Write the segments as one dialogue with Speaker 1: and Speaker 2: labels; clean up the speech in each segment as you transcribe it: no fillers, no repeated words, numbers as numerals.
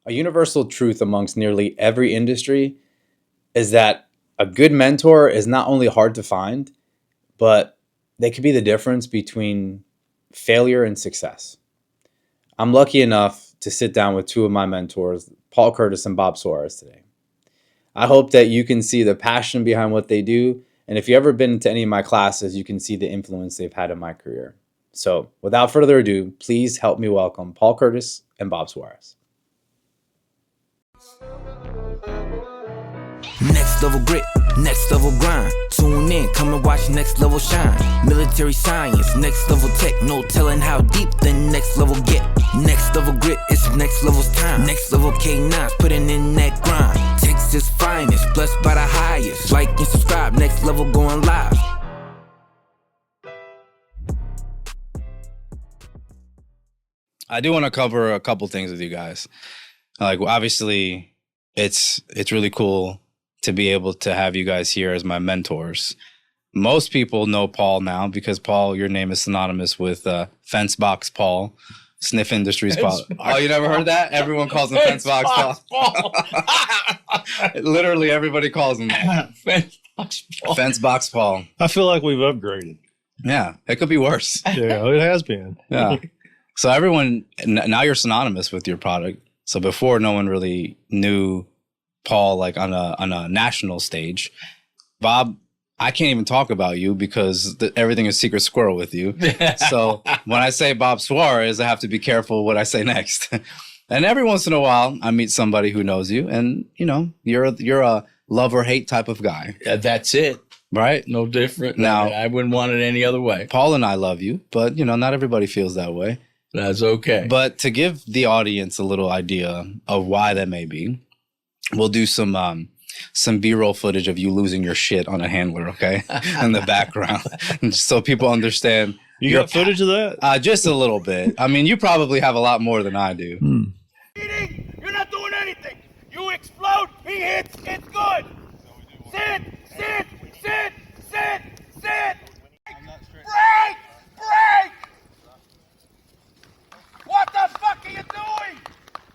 Speaker 1: A universal truth amongst nearly every industry is that a good mentor is not only hard to find, but they could be the difference between failure and success. I'm lucky enough to sit down with two of my mentors, Paul Curtis and Bob Suarez, today. I hope that you can see the passion behind what they do. And if you've ever been to any of my classes, you can see the influence they've had in my career. So without further ado, please help me welcome Paul Curtis and Bob Suarez.
Speaker 2: Next level grit, next level grind. Tune in, come and watch next level shine. Military science, next level tech. No telling how deep the next level get. Next level grit, it's next level's time. Next level K9's putting in that grind. Texas finest, blessed by the highest. Like and subscribe, next level going live.
Speaker 1: I do want to cover a couple things with you guys. Like, obviously, it's really cool to be able to have you guys here as my mentors. Most people know Paul now because, Paul, your name is synonymous with Fence Box Paul, Sniff Industries Paul. Oh, you never heard that? Everyone calls him Fence Box Paul. Literally everybody calls him that.
Speaker 3: Fence Box Paul.
Speaker 1: Fence Box Paul.
Speaker 3: I feel like we've upgraded.
Speaker 1: Yeah, it could be worse.
Speaker 3: Yeah, it has been.
Speaker 1: Yeah. So everyone, now you're synonymous with your product. So before, no one really knew Paul like on a national stage. Bob, I can't even talk about you because everything is secret squirrel with you. So when I say Bob Suarez, I have to be careful what I say next. And every once in a while, I meet somebody who knows you, and you know you're a love or hate type of guy.
Speaker 4: That's it.
Speaker 1: Right?
Speaker 4: No different.
Speaker 1: Now,
Speaker 4: I wouldn't want it any other way.
Speaker 1: Paul and I love you, but you know not everybody feels that way.
Speaker 4: That's okay.
Speaker 1: But to give the audience a little idea of why that may be, we'll do some B-roll footage of you losing your shit on a handler, okay, in the background, so people understand.
Speaker 3: You got footage of that?
Speaker 1: Just a little bit. I mean, you probably have a lot more than I do.
Speaker 5: You're not doing anything. You explode, he hits, it's good. Sit. Break! What the fuck are you doing?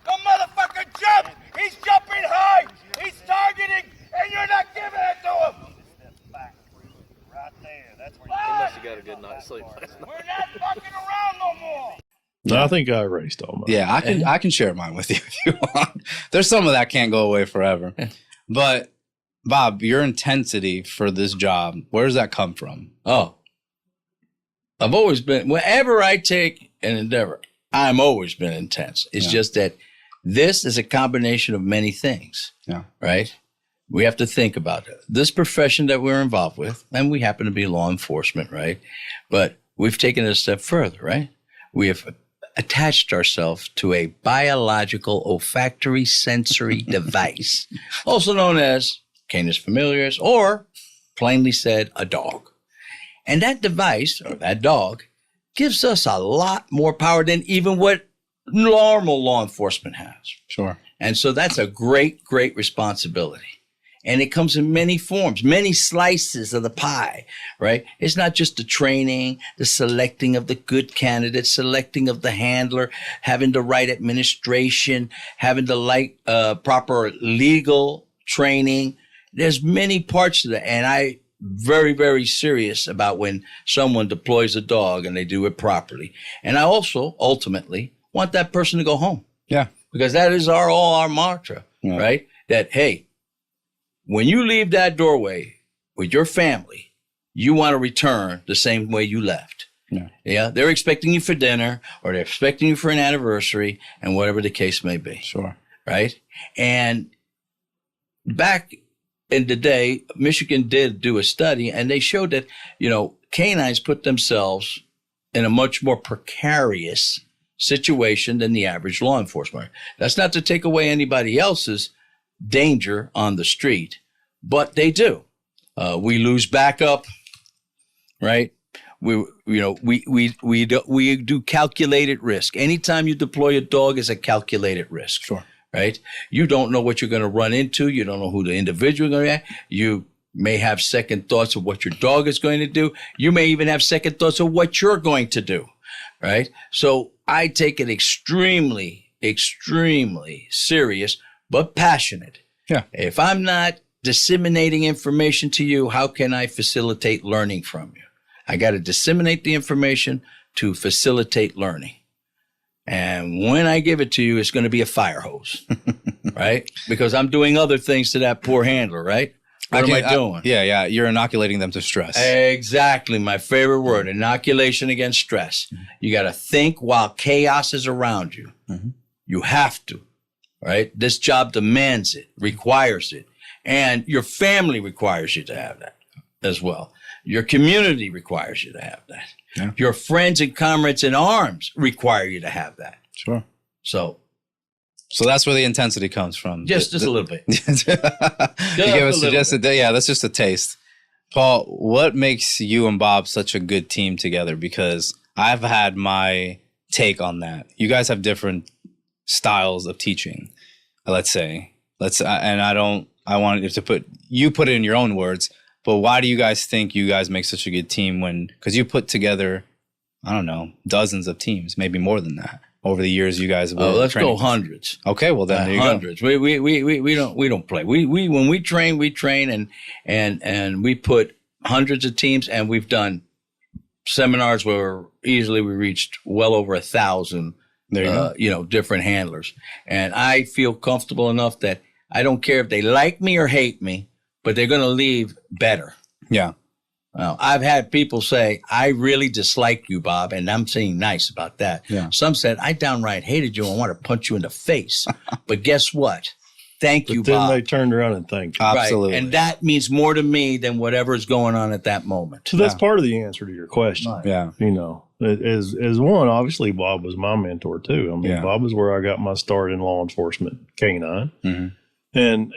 Speaker 5: The motherfucker jumped. He's jumping high. He's targeting, and you're not giving it to him. Step back, right there. That's where you must have got a good night's sleep. We're not fucking around no more.
Speaker 3: No, I think I erased all mine.
Speaker 1: Yeah, I can share mine with you if you want. There's some of that can't go away forever. But Bob, your intensity for this job, where does that come from?
Speaker 4: Oh, I've always been, whenever I take an endeavor, I'm always been intense. It's just that this is a combination of many things, right? We have to think about it. This profession that we're involved with, and we happen to be law enforcement, right? But we've taken it a step further, right? We have attached ourselves to a biological olfactory sensory device, also known as Canis familiaris, or plainly said, a dog. And that device, or that dog, gives us a lot more power than even what normal law enforcement has.
Speaker 1: Sure.
Speaker 4: And so that's a great, great responsibility. And it comes in many forms, many slices of the pie, right? It's not just the training, the selecting of the good candidate, selecting of the handler, having the right administration, having the proper legal training. There's many parts to that. And I very, very serious about when someone deploys a dog and they do it properly. And I also ultimately want that person to go home.
Speaker 1: Yeah.
Speaker 4: Because that is our mantra, right? That, hey, when you leave that doorway with your family, you want to return the same way you left. Yeah. They're expecting you for dinner, or they're expecting you for an anniversary, and whatever the case may be.
Speaker 1: Sure.
Speaker 4: Right? And back in the day, Michigan did do a study, and they showed that, you know, canines put themselves in a much more precarious situation than the average law enforcement. That's not to take away anybody else's danger on the street, but they do. We lose backup, right? We do calculated risk. Anytime you deploy a dog, is a calculated risk.
Speaker 1: Sure.
Speaker 4: Right? You don't know what you're going to run into. You don't know who the individual is going to be. You may have second thoughts of what your dog is going to do. You may even have second thoughts of what you're going to do. Right? So I take it extremely extremely serious, but passionate.
Speaker 1: Yeah.
Speaker 4: If I'm not disseminating information to you, how can I facilitate learning from you? I got to disseminate the information to facilitate learning. And when I give it to you, it's going to be a fire hose, right? Because I'm doing other things to that poor handler, right? What am I doing?
Speaker 1: Yeah. You're inoculating them to stress.
Speaker 4: Exactly. My favorite word, inoculation against stress. Mm-hmm. You got to think while chaos is around you. Mm-hmm. You have to, right? This job demands it, requires it. And your family requires you to have that as well. Your community requires you to have that. Yeah. Your friends and comrades in arms require you to have that.
Speaker 1: Sure.
Speaker 4: So
Speaker 1: that's where the intensity comes from.
Speaker 4: Just a little bit.
Speaker 1: That's just a taste. Paul, what makes you and Bob such a good team together? Because I've had my take on that. You guys have different styles of teaching, let's say. I wanted to put it in your own words, but why do you guys think you guys make such a good team because you put together, I don't know, dozens of teams, maybe more than that. Over the years, you guys.
Speaker 4: Let's go hundreds.
Speaker 1: Okay, well then there you
Speaker 4: hundreds.
Speaker 1: Go.
Speaker 4: We don't play. When we train and we put hundreds of teams, and we've done seminars where easily we reached well over 1,000. Different handlers, and I feel comfortable enough that I don't care if they like me or hate me, but they're going to leave better.
Speaker 1: Yeah.
Speaker 4: I've had people say, I really dislike you, Bob, and I'm saying nice about that.
Speaker 1: Yeah.
Speaker 4: Some said, I downright hated you and want to punch you in the face. But guess what? Thank you,
Speaker 3: then
Speaker 4: Bob.
Speaker 3: They turned around and thanked you.
Speaker 1: Absolutely.
Speaker 4: Right. And that means more to me than whatever is going on at that moment.
Speaker 3: So that's part of the answer to your question.
Speaker 4: Right.
Speaker 1: Yeah.
Speaker 3: As one, obviously, Bob was my mentor, too. I mean, Bob is where I got my start in law enforcement, canine. Mm-hmm.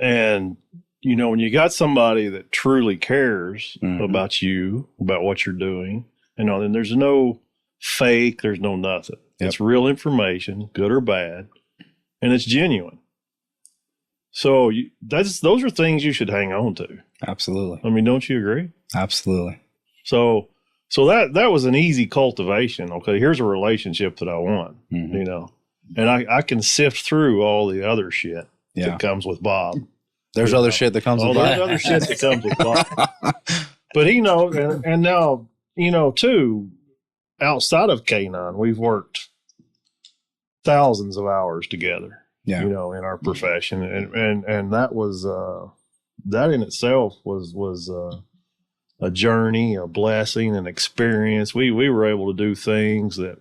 Speaker 3: And when you got somebody that truly cares about you, about what you're doing, then there's no fake, there's no nothing. Yep. It's real information, good or bad, and it's genuine. So those are things you should hang on to.
Speaker 1: Absolutely.
Speaker 3: I mean, don't you agree?
Speaker 1: Absolutely.
Speaker 3: So that was an easy cultivation. Okay, here's a relationship that I want, and I can sift through all the other shit that comes with Bob.
Speaker 1: There's other shit that comes with Bob.
Speaker 3: There's other shit that comes with Bob. But he knows, and now, too, outside of K9, we've worked thousands of hours together, in our profession. And that was, that in itself was a journey, a blessing, an experience. We were able to do things that,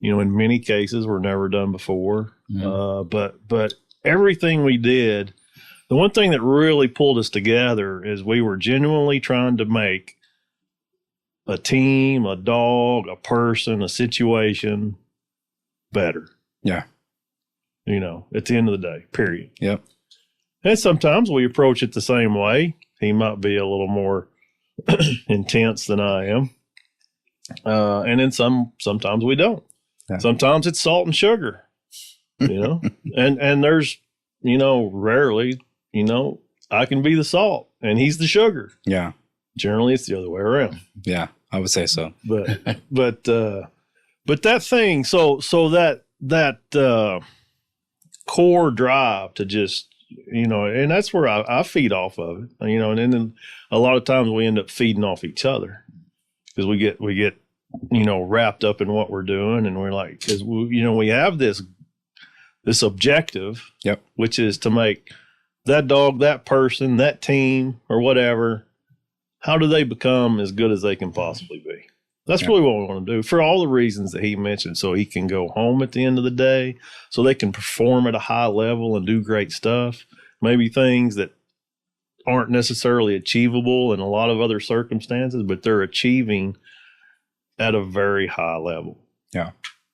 Speaker 3: in many cases were never done before. Mm-hmm. But everything we did, the one thing that really pulled us together is we were genuinely trying to make a team, a dog, a person, a situation better.
Speaker 1: Yeah.
Speaker 3: At the end of the day, period.
Speaker 1: Yep.
Speaker 3: And sometimes we approach it the same way. He might be a little more intense than I am. And then sometimes we don't. Yeah. Sometimes it's salt and sugar, and there's, rarely, I can be the salt and he's the sugar.
Speaker 1: Yeah.
Speaker 3: Generally it's the other way around.
Speaker 1: Yeah, I would say so.
Speaker 3: But that thing, so that core drive to just, and that's where I feed off of it, and then a lot of times we end up feeding off each other because we get, wrapped up in what we're doing. And we're like, cause we have this objective, which is to make that dog, that person, that team or whatever, how do they become as good as they can possibly be? That's really what we want to do for all the reasons that he mentioned. So he can go home at the end of the day, so they can perform at a high level and do great stuff. Maybe things that aren't necessarily achievable in a lot of other circumstances, but they're achieving at a very high level.
Speaker 1: Yeah.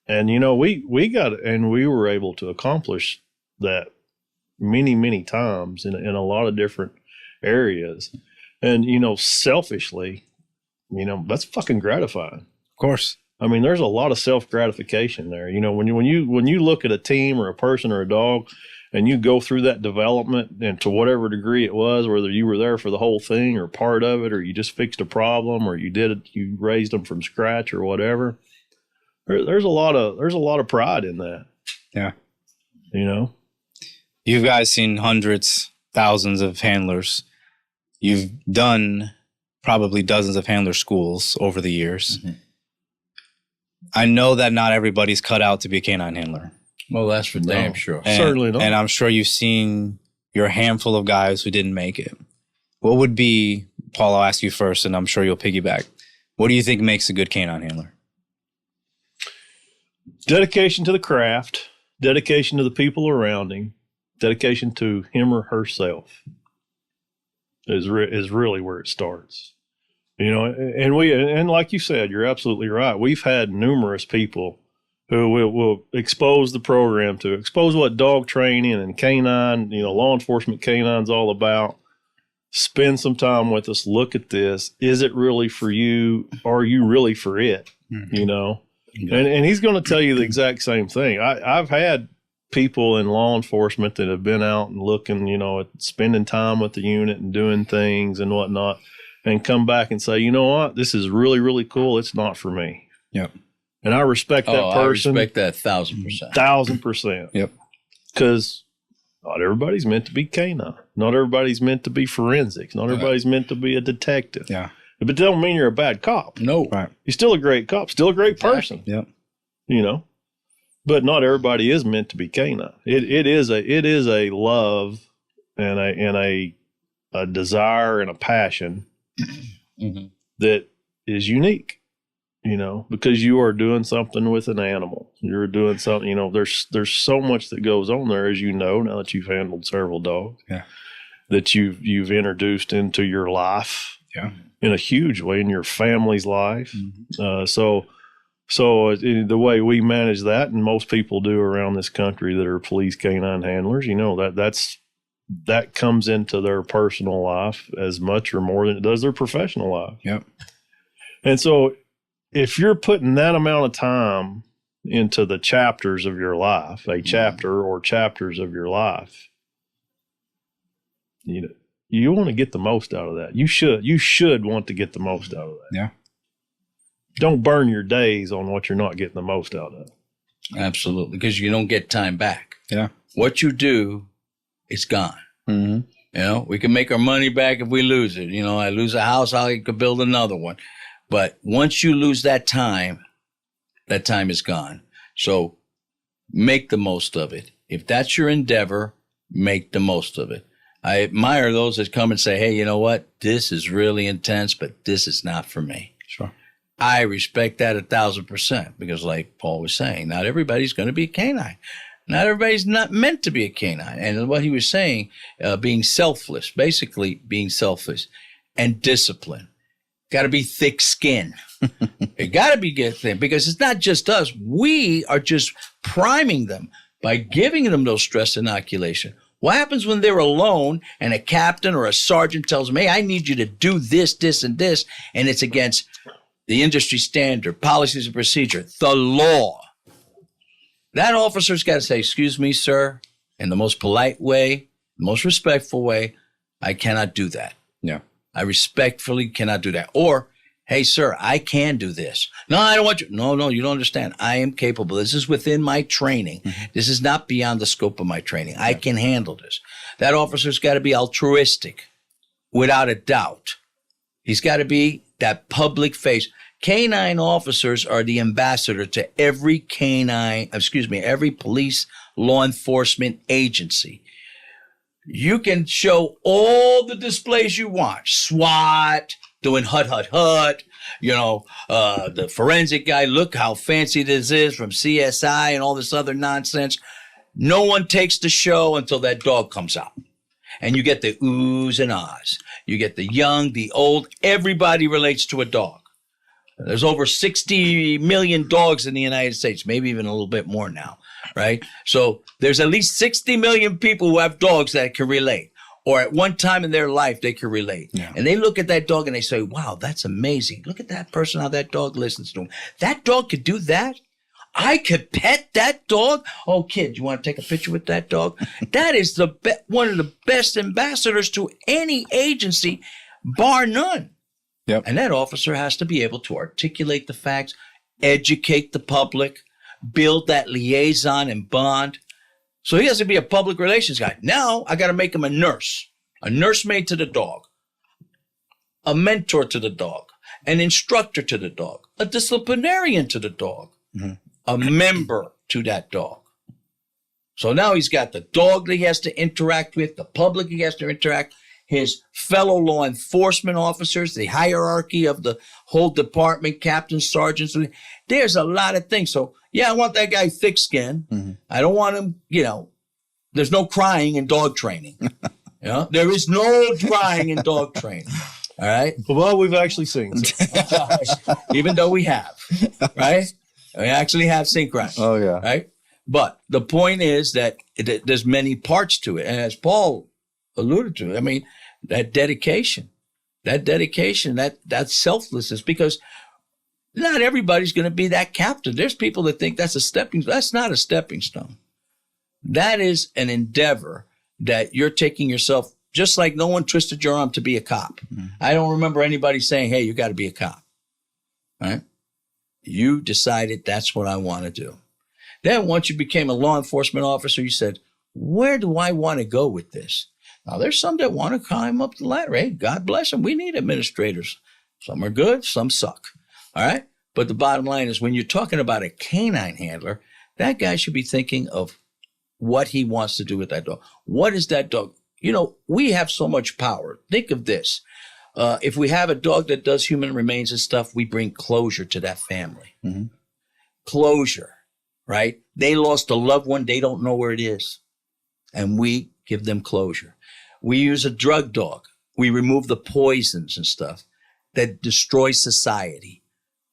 Speaker 3: And, we were able to accomplish that many, many times in a lot of different areas. And, selfishly, that's fucking gratifying.
Speaker 1: Of course.
Speaker 3: I mean, there's a lot of self-gratification there. When you look at a team or a person or a dog and you go through that development, and to whatever degree it was, whether you were there for the whole thing or part of it, or you just fixed a problem, or you raised them from scratch or whatever, there's a lot of pride in that.
Speaker 1: Yeah.
Speaker 3: You know?
Speaker 1: You guys seen hundreds, thousands of handlers. You've done probably dozens of handler schools over the years. Mm-hmm. I know that not everybody's cut out to be a canine handler.
Speaker 4: Well, that's for damn sure.
Speaker 3: Certainly not.
Speaker 1: And I'm sure you've seen your handful of guys who didn't make it. What would be, Paul, I'll ask you first, and I'm sure you'll piggyback. What do you think makes a good canine handler?
Speaker 3: Dedication to the craft, dedication to the people around him, dedication to him or herself is really where it starts. You know, and like you said, you're absolutely right. We've had numerous people who will expose the program to, expose what dog training and canine, you know, law enforcement canine's all about. Spend some time with us. Look at this. Is it really for you? Are you really for it? Mm-hmm. You know, and he's going to tell you the exact same thing. I've had people in law enforcement that have been out and looking, you know, at spending time with the unit and doing things and whatnot, and come back and say, you know what, this is really, really cool. It's not for me. Yep. And I respect that person.
Speaker 4: I respect that 1,000%.
Speaker 3: 1,000%.
Speaker 1: Yep.
Speaker 3: Because not everybody's meant to be canine. Not everybody's meant to be forensics. Not everybody's meant to be a detective.
Speaker 1: Yeah.
Speaker 3: But it don't mean you're a bad cop.
Speaker 4: No.
Speaker 3: Right. You're still a great cop, still a great person.
Speaker 1: Yep.
Speaker 3: You know, but not everybody is meant to be canine. It is a love and a desire and a passion mm-hmm. that is unique. You know, because you are doing something with an animal. You're doing something, you know, there's so much that goes on there, as you know, now that you've handled several dogs. Yeah. That you've introduced into your life. Yeah. In a huge way, in your family's life. Mm-hmm. So the way we manage that, and most people do around this country that are police canine handlers, you know, that comes into their personal life as much or more than it does their professional life.
Speaker 1: Yep.
Speaker 3: And so if you're putting that amount of time into the chapters of your life, a chapter or chapters of your life, you know, you want to get the most out of that. You should want to get the most out of that.
Speaker 1: Yeah.
Speaker 3: Don't burn your days on what you're not getting the most out of.
Speaker 4: Absolutely. Because you don't get time back.
Speaker 1: Yeah.
Speaker 4: What you do, it's gone. Mm-hmm. You know, we can make our money back if we lose it. You know, I lose a house, I could build another one. But once you lose that time is gone. So make the most of it. If that's your endeavor, make the most of it. I admire those that come and say, hey, you know what? This is really intense, but this is not for me.
Speaker 1: Sure.
Speaker 4: I respect that 1,000% because like Paul was saying, not everybody's going to be a canine. Not everybody's not meant to be a canine. And what he was saying, being selfless, basically being selfless and discipline. Got to be thick skin. It got to be get thin because it's not just us. We are just priming them by giving them those stress inoculation. What happens when they're alone and a captain or a sergeant tells them, hey, I need you to do this, this, and this, and it's against the industry standard, policies and procedure, the law. That officer's got to say, excuse me, sir, in the most polite way, most respectful way, I cannot do that.
Speaker 1: Yeah.
Speaker 4: I respectfully cannot do that. Or, hey, sir, I can do this. No, I don't want you. No, you don't understand. I am capable. This is within my training. Mm-hmm. This is not beyond the scope of my training. I can handle this. That officer's got to be altruistic, without a doubt. He's got to be that public face. Canine officers are the ambassador to every every police law enforcement agency. You can show all the displays you want. SWAT, doing hut, you know, the forensic guy, look how fancy this is from CSI and all this other nonsense. No one takes the show until that dog comes out. And you get the oohs and ahs. You get the young, the old, everybody relates to a dog. There's over 60 million dogs in the United States, maybe even a little bit more now, right? So there's at least 60 million people who have dogs that can relate, or at one time in their life they can relate. Yeah. And they look at that dog and they say, wow, that's amazing. Look at that person, how that dog listens to him. That dog could do that? I could pet that dog? Oh, kid, you want to take a picture with that dog? That is one of the best ambassadors to any agency, bar none.
Speaker 1: Yep.
Speaker 4: And that officer has to be able to articulate the facts, educate the public, build that liaison and bond. So he has to be a public relations guy. Now I got to make him a nursemaid to the dog, a mentor to the dog, an instructor to the dog, a disciplinarian to the dog, a member to that dog. So now he's got the dog that he has to interact with, the public he has to interact, his fellow law enforcement officers, the hierarchy of the whole department, captains, sergeants. There's a lot of things. So, yeah, I want that guy thick-skinned. I don't want him, there's no crying in dog training. There is no crying in dog training. All right?
Speaker 3: Well, we've actually seen some.
Speaker 4: Even though we have, right? We actually have seen crying.
Speaker 1: Oh, yeah.
Speaker 4: Right? But the point is that there's many parts to it. And as Paul alluded to, I mean, that dedication, that selflessness, because not everybody's going to be that captain. There's people that think that's a stepping stone. That's not a stepping stone. That is an endeavor that you're taking yourself, just like no one twisted your arm to be a cop. I don't remember anybody saying, hey, you got to be a cop. Right? You decided that's what I want to do. Then once you became a law enforcement officer, you said, where do I want to go with this? Now, there's some that want to climb up the ladder. Hey, God bless them. We need administrators. Some are good, some suck. All right? But the bottom line is when you're talking about a canine handler, that guy should be thinking of what he wants to do with that dog. What is that dog? We have so much power. Think of this. If we have a dog that does human remains and stuff, we bring closure to that family. Closure, right? They lost a loved one. They don't know where it is. And we give them closure. We use a drug dog. We remove the poisons and stuff that destroy society.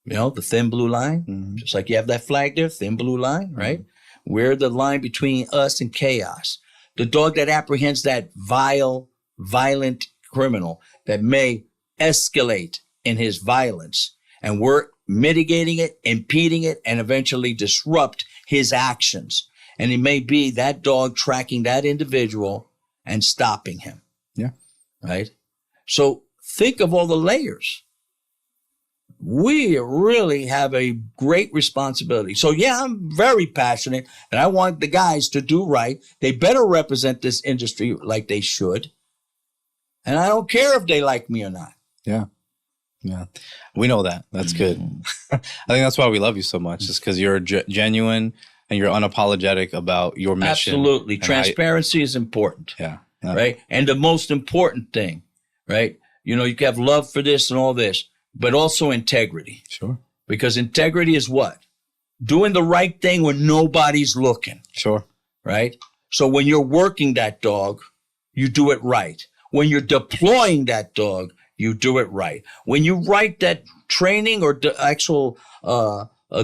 Speaker 4: The thin blue line, just like you have that flag there, thin blue line, right? We're the line between us and chaos. The dog that apprehends that vile, violent criminal that may escalate in his violence, and we're mitigating it, impeding it, and eventually disrupt his actions. And it may be that dog tracking that individual and stopping him.
Speaker 1: Yeah.
Speaker 4: Right? So think of all the layers. We really have a great responsibility. So, yeah, I'm very passionate, and I want the guys to do right. They better represent this industry like they should. And I don't care if they like me or not.
Speaker 1: Yeah. Yeah. We know that. That's good. I think that's why we love you so much, is because you're genuine and you're unapologetic about your mission.
Speaker 4: Absolutely. Transparency is important.
Speaker 1: Yeah.
Speaker 4: Right? And the most important thing, right? You can have love for this and all this, but also integrity.
Speaker 1: Sure.
Speaker 4: Because integrity is what? Doing the right thing when nobody's looking.
Speaker 1: Sure.
Speaker 4: Right? So when you're working that dog, you do it right. When you're deploying that dog, you do it right. When you write that training or the actual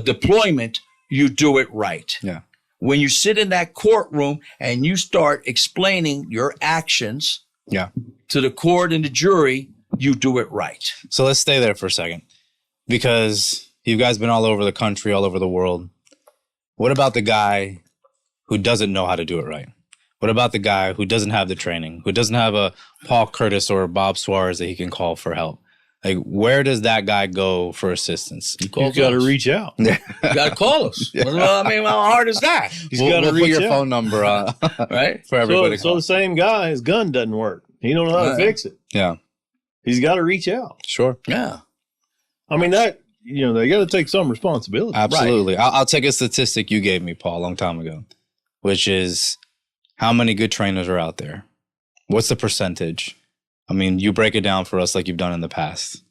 Speaker 4: deployment, you do it right.
Speaker 1: Yeah.
Speaker 4: When you sit in that courtroom and you start explaining your actions to the court and the jury, you do it right.
Speaker 1: So let's stay there for a second, because you guys been all over the country, all over the world. What about the guy who doesn't know how to do it right? What about the guy who doesn't have the training, who doesn't have a Paul Curtis or a Bob Suarez that he can call for help? Like, where does that guy go for assistance?
Speaker 3: You've got to reach out.
Speaker 4: You got to call us. Yeah. Well, I mean, how hard is that?
Speaker 1: We'll put your phone number on,
Speaker 4: right?
Speaker 1: For everybody.
Speaker 3: So the same guy, his gun doesn't work. He don't know how to fix it.
Speaker 1: Yeah.
Speaker 3: He's got to reach out.
Speaker 1: Sure.
Speaker 4: Yeah.
Speaker 3: I mean, that, they got to take some responsibility.
Speaker 1: Absolutely. Right. I'll take a statistic you gave me, Paul, a long time ago, which is how many good trainers are out there? What's the percentage? I mean, you break it down for us like you've done in the past.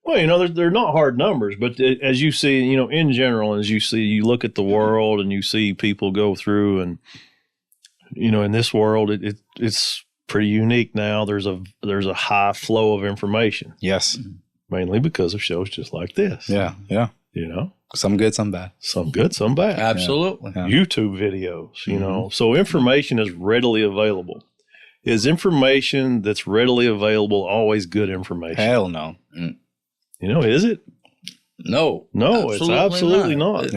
Speaker 3: Well, they're not hard numbers, but as you see, in general, as you see, you look at the world and you see people go through, and, in this world, it's pretty unique now. There's a high flow of information.
Speaker 1: Yes.
Speaker 3: Mainly because of shows just like this.
Speaker 1: Yeah. Yeah. Some good, some bad.
Speaker 3: Some good, some bad.
Speaker 4: Absolutely.
Speaker 3: Yeah. YouTube videos, So information is readily available. Is information that's readily available always good information?
Speaker 1: Hell no.
Speaker 3: Is it?
Speaker 4: No.
Speaker 3: No, it's absolutely not.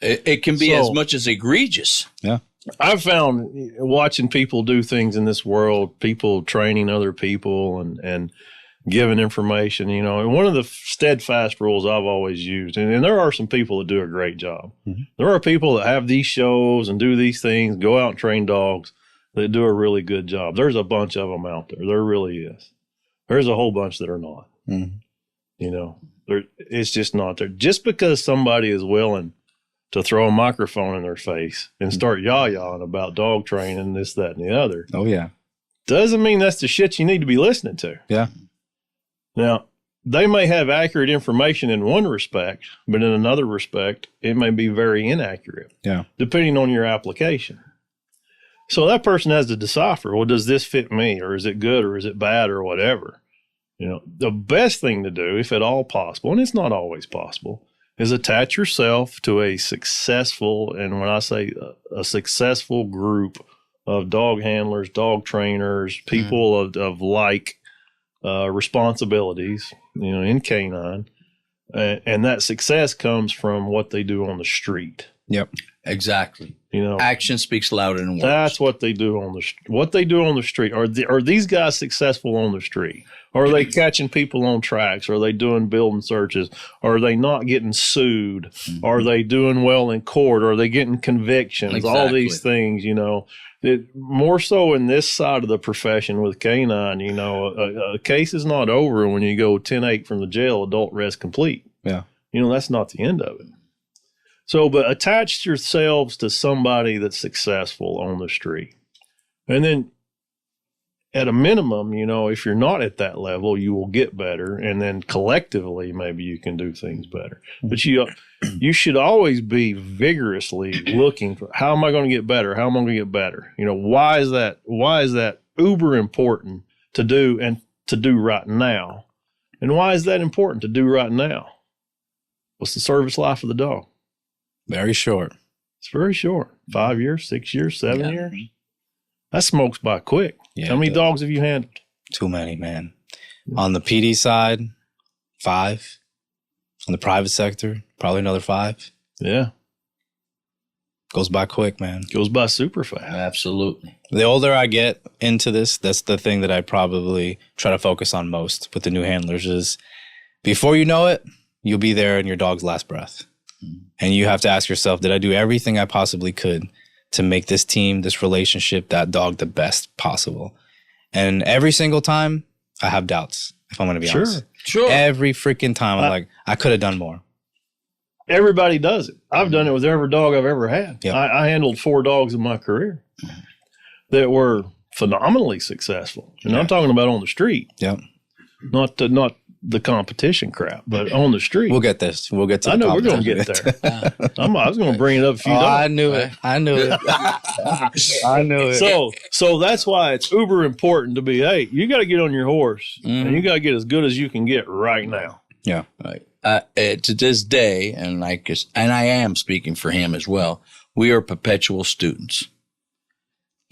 Speaker 4: It can be as much as egregious.
Speaker 1: Yeah.
Speaker 3: I've found watching people do things in this world, people training other people and giving information, you know. And one of the steadfast rules I've always used, and there are some people that do a great job. Mm-hmm. There are people that have these shows and do these things, go out and train dogs that do a really good job. There's a bunch of them out there. There really is. There's a whole bunch that are not. Mm-hmm. You know, it's just not there. Just because somebody is willing to throw a microphone in their face and start yah-yahing about dog training, this, that, and the other.
Speaker 1: Oh, yeah.
Speaker 3: Doesn't mean that's the shit you need to be listening to.
Speaker 1: Yeah.
Speaker 3: Now, they may have accurate information in one respect, but in another respect, it may be very inaccurate.
Speaker 1: Yeah.
Speaker 3: Depending on your application. So that person has to decipher, well, does this fit me, or is it good, or is it bad, or whatever? You know, the best thing to do, if at all possible, and it's not always possible, is attach yourself to a successful, and when I say a successful group of dog handlers, dog trainers, people of like responsibilities, you know, in canine, and that success comes from what they do on the street.
Speaker 1: Yep,
Speaker 4: exactly.
Speaker 3: You know,
Speaker 4: action speaks louder than words.
Speaker 3: That's what they do on the street. Are these guys successful on the street? Are they catching people on tracks? Are they doing building searches? Are they not getting sued? Mm-hmm. Are they doing well in court? Are they getting convictions? Exactly. All these things, you know. More so in this side of the profession with canine, you know, a case is not over when you go 10-8 from the jail, adult rest complete.
Speaker 1: Yeah.
Speaker 3: You know, that's not the end of it. So, but attach yourselves to somebody that's successful on the street. And then at a minimum, you know, if you're not at that level, you will get better. And then collectively, maybe you can do things better. But you should always be vigorously looking for, how am I going to get better? How am I going to get better? You know, why is that uber important to do and to do right now? And why is that important to do right now? What's the service life of the dog?
Speaker 1: Very short.
Speaker 3: It's very short. 5 years, 6 years, 7 years. That smokes by quick.
Speaker 1: Yeah,
Speaker 3: how many dogs have you handled?
Speaker 1: Too many, man. On the PD side, 5. On the private sector, probably another 5.
Speaker 3: Yeah.
Speaker 1: Goes by quick, man.
Speaker 3: Goes by super fast.
Speaker 4: Absolutely.
Speaker 1: The older I get into this, that's the thing that I probably try to focus on most with the new handlers is before you know it, you'll be there in your dog's last breath. And you have to ask yourself, did I do everything I possibly could to make this team, this relationship, that dog the best possible? And every single time, I have doubts, if I'm going to be honest.
Speaker 3: Sure.
Speaker 1: Every freaking time, I'm like, I could have done more.
Speaker 3: Everybody does it. I've done it with every dog I've ever had. Yep. I handled 4 dogs in my career that were phenomenally successful. And I'm talking about on the street.
Speaker 1: Yep.
Speaker 3: Not the competition crap, but on the street.
Speaker 1: We'll get this. We'll get to
Speaker 3: I know we're going to get there. I was going to bring it up a few dogs.
Speaker 1: I knew it. I knew it. I knew it.
Speaker 3: So that's why it's uber important to be, hey, you got to get on your horse and you got to get as good as you can get right now.
Speaker 1: Yeah.
Speaker 4: Right. To this day, and I am speaking for him as well, we are perpetual students.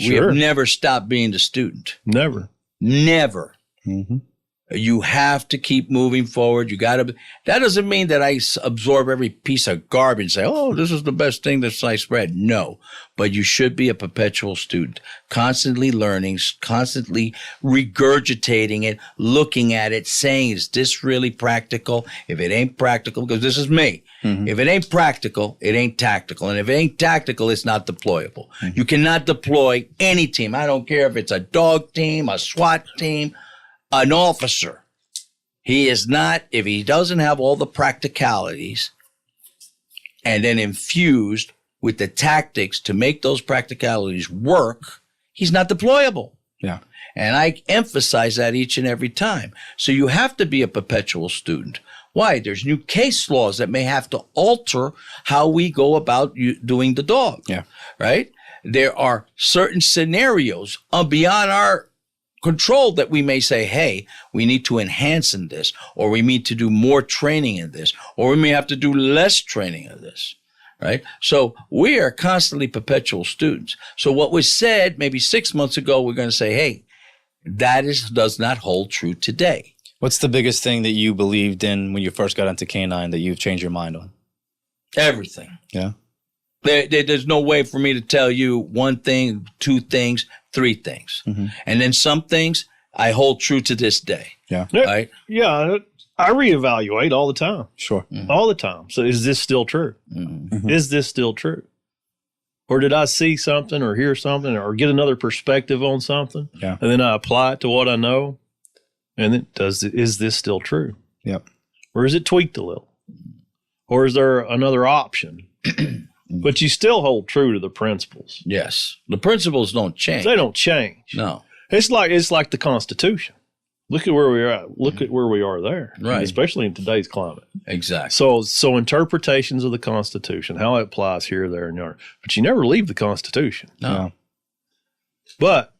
Speaker 3: Sure.
Speaker 4: We have never stopped being the student.
Speaker 3: Never.
Speaker 1: Mm-hmm.
Speaker 4: You have to keep moving forward. That doesn't mean that I absorb every piece of garbage and say, oh, this is the best thing that sliced bread. No, but you should be a perpetual student, constantly learning, constantly regurgitating it, looking at it, saying, is this really practical? If it ain't practical, because this is me. Mm-hmm. If it ain't practical, it ain't tactical. And if it ain't tactical, it's not deployable. Mm-hmm. You cannot deploy any team. I don't care if it's a dog team, a SWAT team, an officer. He is not, if he doesn't have all the practicalities and then infused with the tactics to make those practicalities work, he's not deployable.
Speaker 1: Yeah.
Speaker 4: And I emphasize that each and every time. So you have to be a perpetual student. Why? There's new case laws that may have to alter how we go about doing the dog.
Speaker 1: Yeah.
Speaker 4: Right? There are certain scenarios beyond our control that we may say, hey, we need to enhance in this, or we need to do more training in this, or we may have to do less training of this, right? So we are constantly perpetual students. So what was said maybe 6 months ago, we're going to say, hey, that does not hold true today.
Speaker 1: What's the biggest thing that you believed in when you first got into canine that you've changed your mind on?
Speaker 4: Everything.
Speaker 1: Yeah.
Speaker 4: There's no way for me to tell you one thing, 2 things, 3 things. Mm-hmm. And then some things I hold true to this day.
Speaker 3: Yeah.
Speaker 4: Right?
Speaker 3: Yeah. I reevaluate all the time.
Speaker 1: Sure.
Speaker 3: All the time. So is this still true? Is this still true? Or did I see something or hear something or get another perspective on something?
Speaker 1: Yeah.
Speaker 3: And then I apply it to what I know. And then is this still true?
Speaker 1: Yep.
Speaker 3: Or is it tweaked a little? Or is there another option? But you still hold true to the principles.
Speaker 4: Yes. The principles don't change.
Speaker 3: They don't change.
Speaker 4: No.
Speaker 3: It's like the Constitution. Look at where we are. Look at where we are there,
Speaker 4: Right?
Speaker 3: Especially in today's climate.
Speaker 4: Exactly.
Speaker 3: So interpretations of the Constitution, how it applies here, there, and there. But you never leave the Constitution.
Speaker 4: No.
Speaker 3: But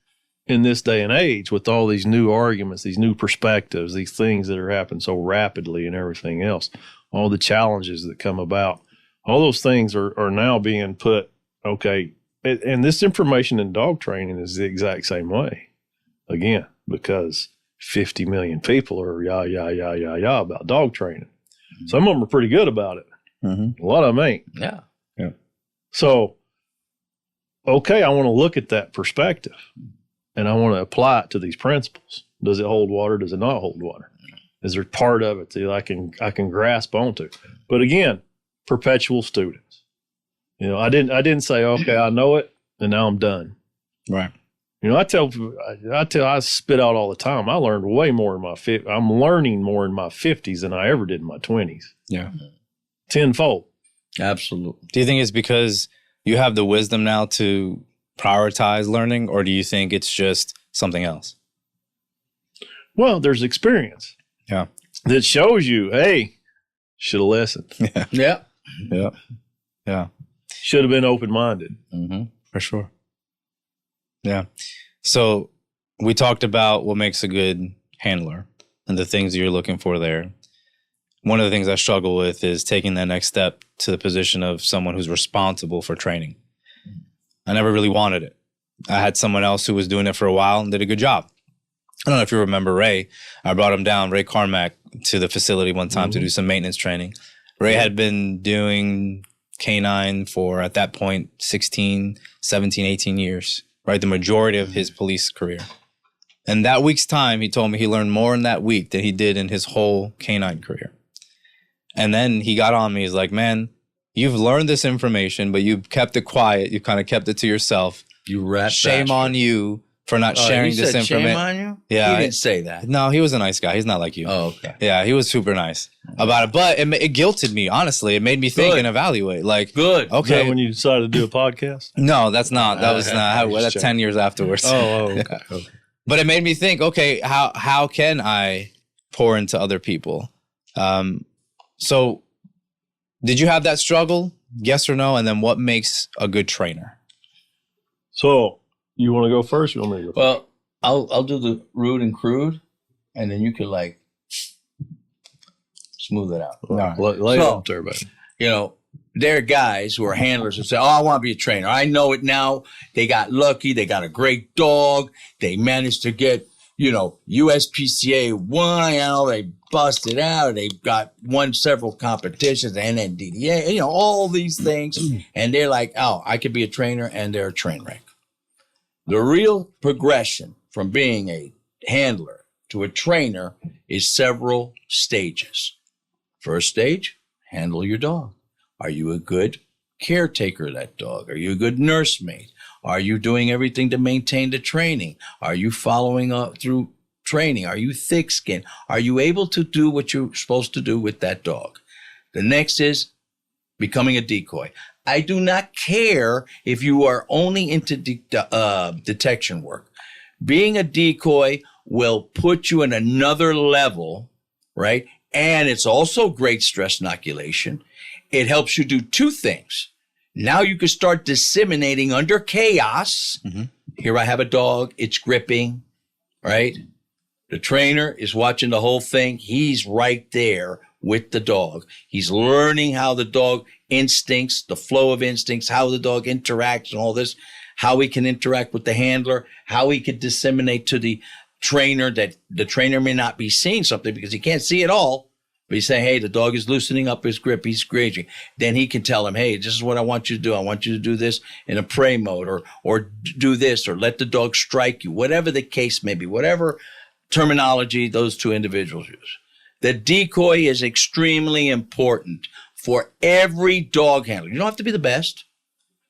Speaker 3: in this day and age, with all these new arguments, these new perspectives, these things that are happening so rapidly, and everything else, all the challenges that come about, all those things are now being put. Okay, and this information in dog training is the exact same way. Again, because 50 million people are yah about dog training. Some of them are pretty good about it. A lot of them ain't.
Speaker 4: Yeah.
Speaker 3: So, okay, I want to look at that perspective and I want to apply it to these principles. Does it hold water? Does it not hold water? Is there part of it that I can grasp onto? But again, perpetual students. I didn't say, okay, I know it and now I'm done.
Speaker 1: Right.
Speaker 3: I spit out all the time. I learned way more in I'm learning more in my 50s than I ever did in my 20s.
Speaker 1: Yeah.
Speaker 3: Tenfold.
Speaker 4: Absolutely.
Speaker 1: Do you think it's because you have the wisdom now to prioritize learning, or do you think it's just something else?
Speaker 3: Well, there's experience.
Speaker 1: Yeah.
Speaker 3: That shows you, hey, should have listened.
Speaker 4: Yeah.
Speaker 1: Yeah.
Speaker 3: Should have been open-minded.
Speaker 1: For sure. Yeah. So we talked about what makes a good handler and the things you're looking for there. One of the things I struggle with is taking that next step to the position of someone who's responsible for training. I never really wanted it. I had someone else who was doing it for a while and did a good job. I don't know if you remember Ray. I brought him down, Ray Carmack, to the facility one time to do some maintenance training. Ray had been doing canine for, at that point, 16, 17, 18 years. Right, the majority of his police career. And that week's time, he told me he learned more in that week than he did in his whole canine career. And then he got on me. He's like, man, you've learned this information, but you've kept it quiet. You kind of kept it to yourself.
Speaker 4: You rat
Speaker 1: Shame
Speaker 4: bastard.
Speaker 1: on you for not sharing this information.
Speaker 4: Shame on you?
Speaker 1: Yeah.
Speaker 4: He didn't say that.
Speaker 1: No, he was a nice guy. He's not like you.
Speaker 4: Oh, okay.
Speaker 1: Yeah, he was super nice about it. But it guilted me, honestly. It made me think and evaluate. Like,
Speaker 4: Good.
Speaker 3: Is
Speaker 1: okay.
Speaker 3: that when you decided to do a podcast?
Speaker 1: No, that's not. That was not. That's
Speaker 3: checking.
Speaker 1: 10 years afterwards.
Speaker 3: Okay.
Speaker 1: But it made me think, okay, how can I pour into other people? So did you have that struggle? Yes or no? And then what makes a good trainer?
Speaker 3: So you want to go first? You want me to go first?
Speaker 4: Well, I'll do the rude and crude, and then you could smooth it out.
Speaker 3: Lay it on to everybody.
Speaker 4: There are guys who are handlers who say, oh, I want to be a trainer. I know it now. They got lucky. They got a great dog. They managed to get, USPCA 1. They busted out. They won several competitions, NNDDA, all these things. And they're like, oh, I could be a trainer, and they're a train wreck. The real progression from being a handler to a trainer is several stages. First stage, handle your dog. Are you a good caretaker of that dog? Are you a good nursemaid? Are you doing everything to maintain the training? Are you following up through training? Are you thick-skinned? Are you able to do what you're supposed to do with that dog? The next is becoming a decoy. I do not care if you are only into detection work. Being a decoy will put you in another level, right? And it's also great stress inoculation. It helps you do two things. Now you can start disseminating under chaos. Here I have a dog. It's gripping, right? The trainer is watching the whole thing. He's right there with the dog. He's learning how the dog instincts, the flow of instincts, how the dog interacts and all this, how he can interact with the handler, how he can disseminate to the trainer that the trainer may not be seeing something because he can't see it all. But he's saying, hey, the dog is loosening up his grip. He's grazing. Then he can tell him, hey, this is what I want you to do. I want you to do this in a prey mode or do this or let the dog strike you, whatever the case may be, whatever terminology those two individuals use. The decoy is extremely important for every dog handler. You don't have to be the best.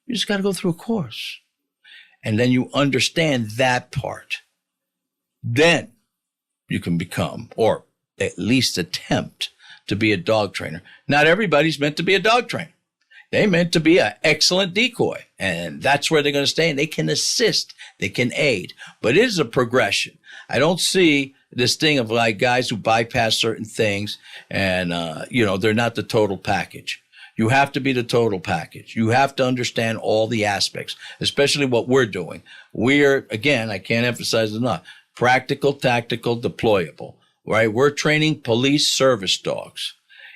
Speaker 4: You just got to go through a course. And then you understand that part. Then you can become, or at least attempt, to be a dog trainer. Not everybody's meant to be a dog trainer. They're meant to be an excellent decoy. And that's where they're going to stay. And they can assist. They can aid. But it is a progression. I don't see this thing of like guys who bypass certain things and, they're not the total package. You have to be the total package. You have to understand all the aspects, especially what we're doing. We're, again, I can't emphasize enough, practical, tactical, deployable, right? We're training police service dogs.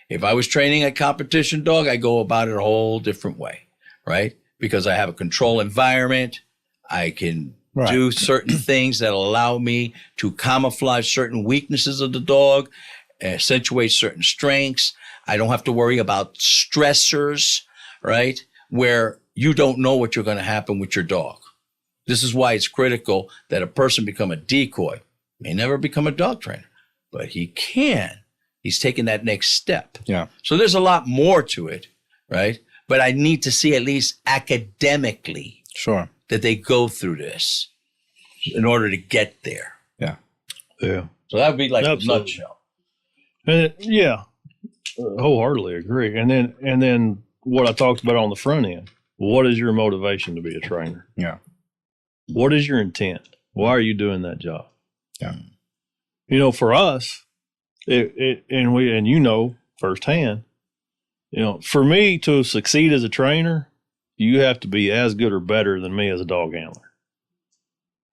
Speaker 4: If I was training a competition dog, I go about it a whole different way, right? Because I have a control environment. I can do certain things that allow me to camouflage certain weaknesses of the dog, accentuate certain strengths. I don't have to worry about stressors, right? Where you don't know what you're going to happen with your dog. This is why it's critical that a person become a decoy. May never become a dog trainer, but he can. He's taking that next step.
Speaker 1: Yeah.
Speaker 4: So there's a lot more to it, right? But I need to see at least academically that they go through this in order to get there.
Speaker 1: Yeah.
Speaker 3: Yeah.
Speaker 4: So that would be like
Speaker 3: Absolutely.
Speaker 4: a nutshell.
Speaker 3: Yeah. Wholeheartedly agree. And then what I talked about on the front end, what is your motivation to be a trainer?
Speaker 1: Yeah.
Speaker 3: What is your intent? Why are you doing that job?
Speaker 1: Yeah.
Speaker 3: For us, and firsthand, for me to succeed as a trainer, you have to be as good or better than me as a dog handler.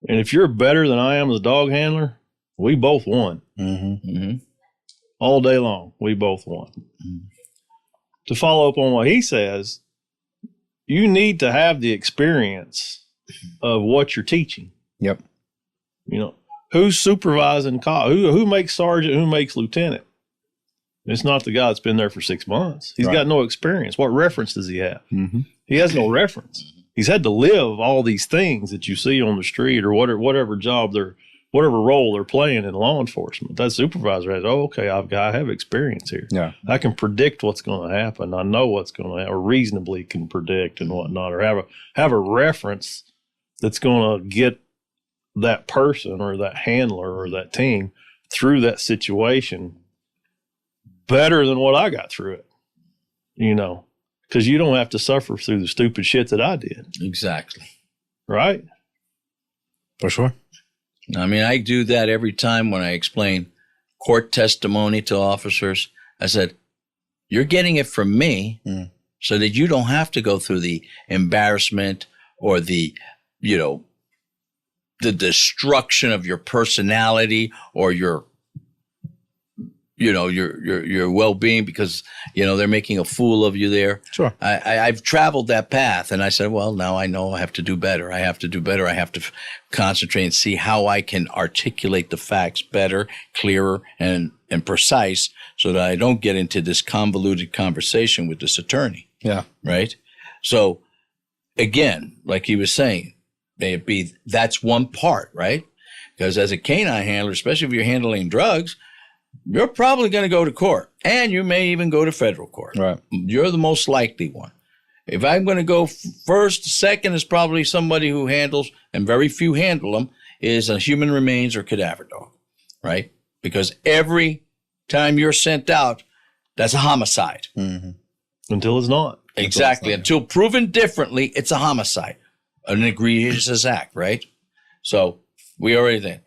Speaker 3: And if you're better than I am as a dog handler, we both won.
Speaker 1: Mm-hmm. Mm-hmm.
Speaker 3: All day long, we both won. Mm-hmm. To follow up on what he says, you need to have the experience of what you're teaching.
Speaker 1: Yep.
Speaker 3: Who's supervising who makes sergeant, who makes lieutenant? It's not the guy that's been there for 6 months. He's got no experience. What reference does he have? Mm-hmm. He has no reference. He's had to live all these things that you see on the street or whatever job whatever role they're playing in law enforcement. That supervisor has, I have experience here.
Speaker 1: Yeah.
Speaker 3: I can predict what's going to happen. I know what's going to happen, or reasonably can predict and whatnot, or have a reference that's going to get that person or that handler or that team through that situation better than what I got through it, because you don't have to suffer through the stupid shit that I did.
Speaker 4: Exactly.
Speaker 3: Right?
Speaker 1: For sure.
Speaker 4: I mean, I do that every time when I explain court testimony to officers. I said, you're getting it from me so that you don't have to go through the embarrassment or the destruction of your personality or your well-being because, they're making a fool of you there.
Speaker 1: Sure.
Speaker 4: I've traveled that path and I said, well, now I know I have to do better. I have to do better. I have to concentrate and see how I can articulate the facts better, clearer, and precise so that I don't get into this convoluted conversation with this attorney.
Speaker 1: Yeah.
Speaker 4: Right? So again, like he was saying, that's one part, right? Because as a canine handler, especially if you're handling drugs, you're probably going to go to court, and you may even go to federal court.
Speaker 1: Right.
Speaker 4: You're the most likely one. If I'm going to go first, second is probably somebody who handles, and very few handle them, is a human remains or cadaver dog, right? Because every time you're sent out, that's a homicide.
Speaker 1: Mm-hmm.
Speaker 3: Until it's not.
Speaker 4: Exactly. Until proven differently, it's a homicide, an egregious act, right? So we already there.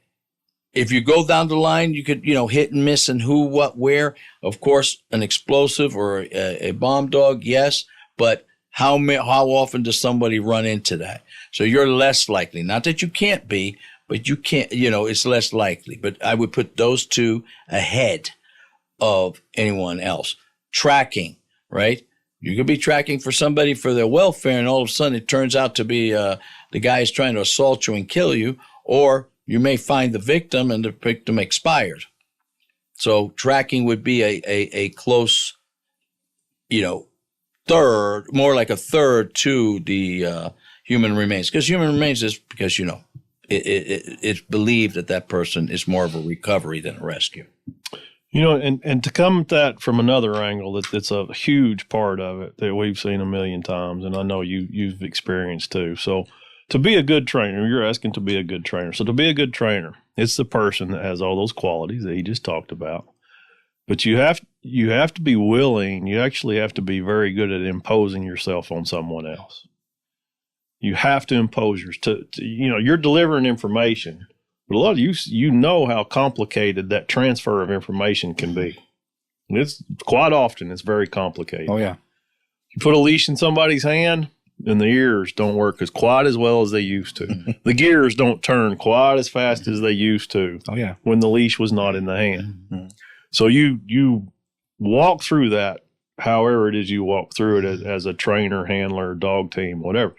Speaker 4: If you go down the line, you could, hit and miss and who, what, where. Of course, an explosive or a bomb dog, yes. But how often does somebody run into that? So you're less likely. Not that you can't be, but you can't, it's less likely. But I would put those two ahead of anyone else. Tracking, right? You could be tracking for somebody for their welfare, and all of a sudden it turns out to be the guy is trying to assault you and kill you, or you may find the victim and the victim expired. So tracking would be a close, third, more like a third to the human remains. Because human remains is because, it's believed that person is more of a recovery than a rescue.
Speaker 3: You know, and to come at that from another angle, that's a huge part of it that we've seen a million times, and I know you've experienced too. So to be a good trainer, you're asking to be a good trainer. So to be a good trainer, it's the person that has all those qualities that he just talked about. But you have to be willing. You actually have to be very good at imposing yourself on someone else. You have to impose you're delivering information, but a lot of you know how complicated that transfer of information can be. And it's quite often it's very complicated.
Speaker 1: Oh yeah.
Speaker 3: You put a leash in somebody's hand, and the ears don't work quite as well as they used to. The gears don't turn quite as fast as they used to.
Speaker 1: Oh yeah.
Speaker 3: When the leash was not in the hand. So you walk through that, however it is you walk through it as a trainer, handler, dog team, whatever.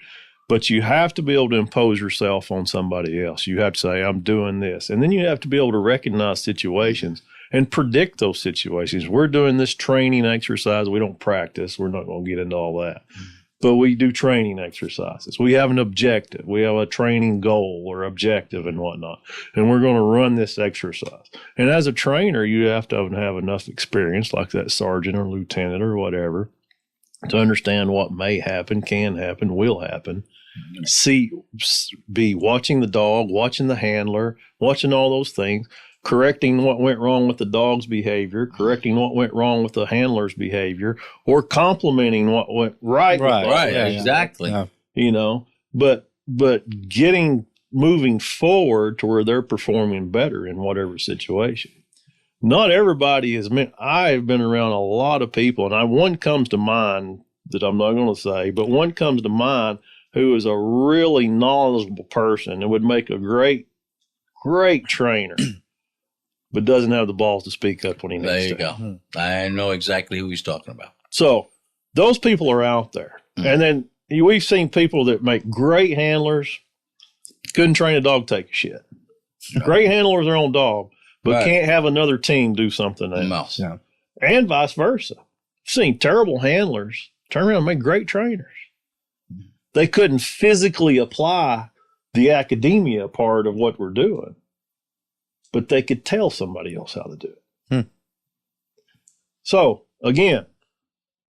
Speaker 3: But you have to be able to impose yourself on somebody else. You have to say, I'm doing this. And then you have to be able to recognize situations and predict those situations. We're doing this training exercise. We don't practice. We're not going to get into all that. But we do training exercises. We have an objective. We have a training goal or objective and whatnot. And we're going to run this exercise. And as a trainer, you have to have enough experience, like that sergeant or lieutenant or whatever, to understand what may happen, can happen, will happen. Be watching the dog, watching the handler, watching all those things, correcting what went wrong with the dog's behavior, correcting what went wrong with the handler's behavior, or complimenting what went right.
Speaker 4: Right, exactly.
Speaker 1: Yeah.
Speaker 3: You know, but moving forward to where they're performing better in whatever situation. Not everybody is meant. I've been around a lot of people, and one comes to mind that I'm not going to say, but one comes to mind who is a really knowledgeable person and would make a great trainer, but doesn't have the balls to speak up when he needs to.
Speaker 4: There you go. I know exactly who he's talking about.
Speaker 3: So those people are out there. And then we've seen people that make great handlers, couldn't train a dog to take a shit. Great handlers their own dog, but can't have another team do something else.
Speaker 1: Yeah.
Speaker 3: And vice versa. I've seen terrible handlers turn around and make great trainers. They couldn't physically apply the academia part of what we're doing, but they could tell somebody else how to do it. So again,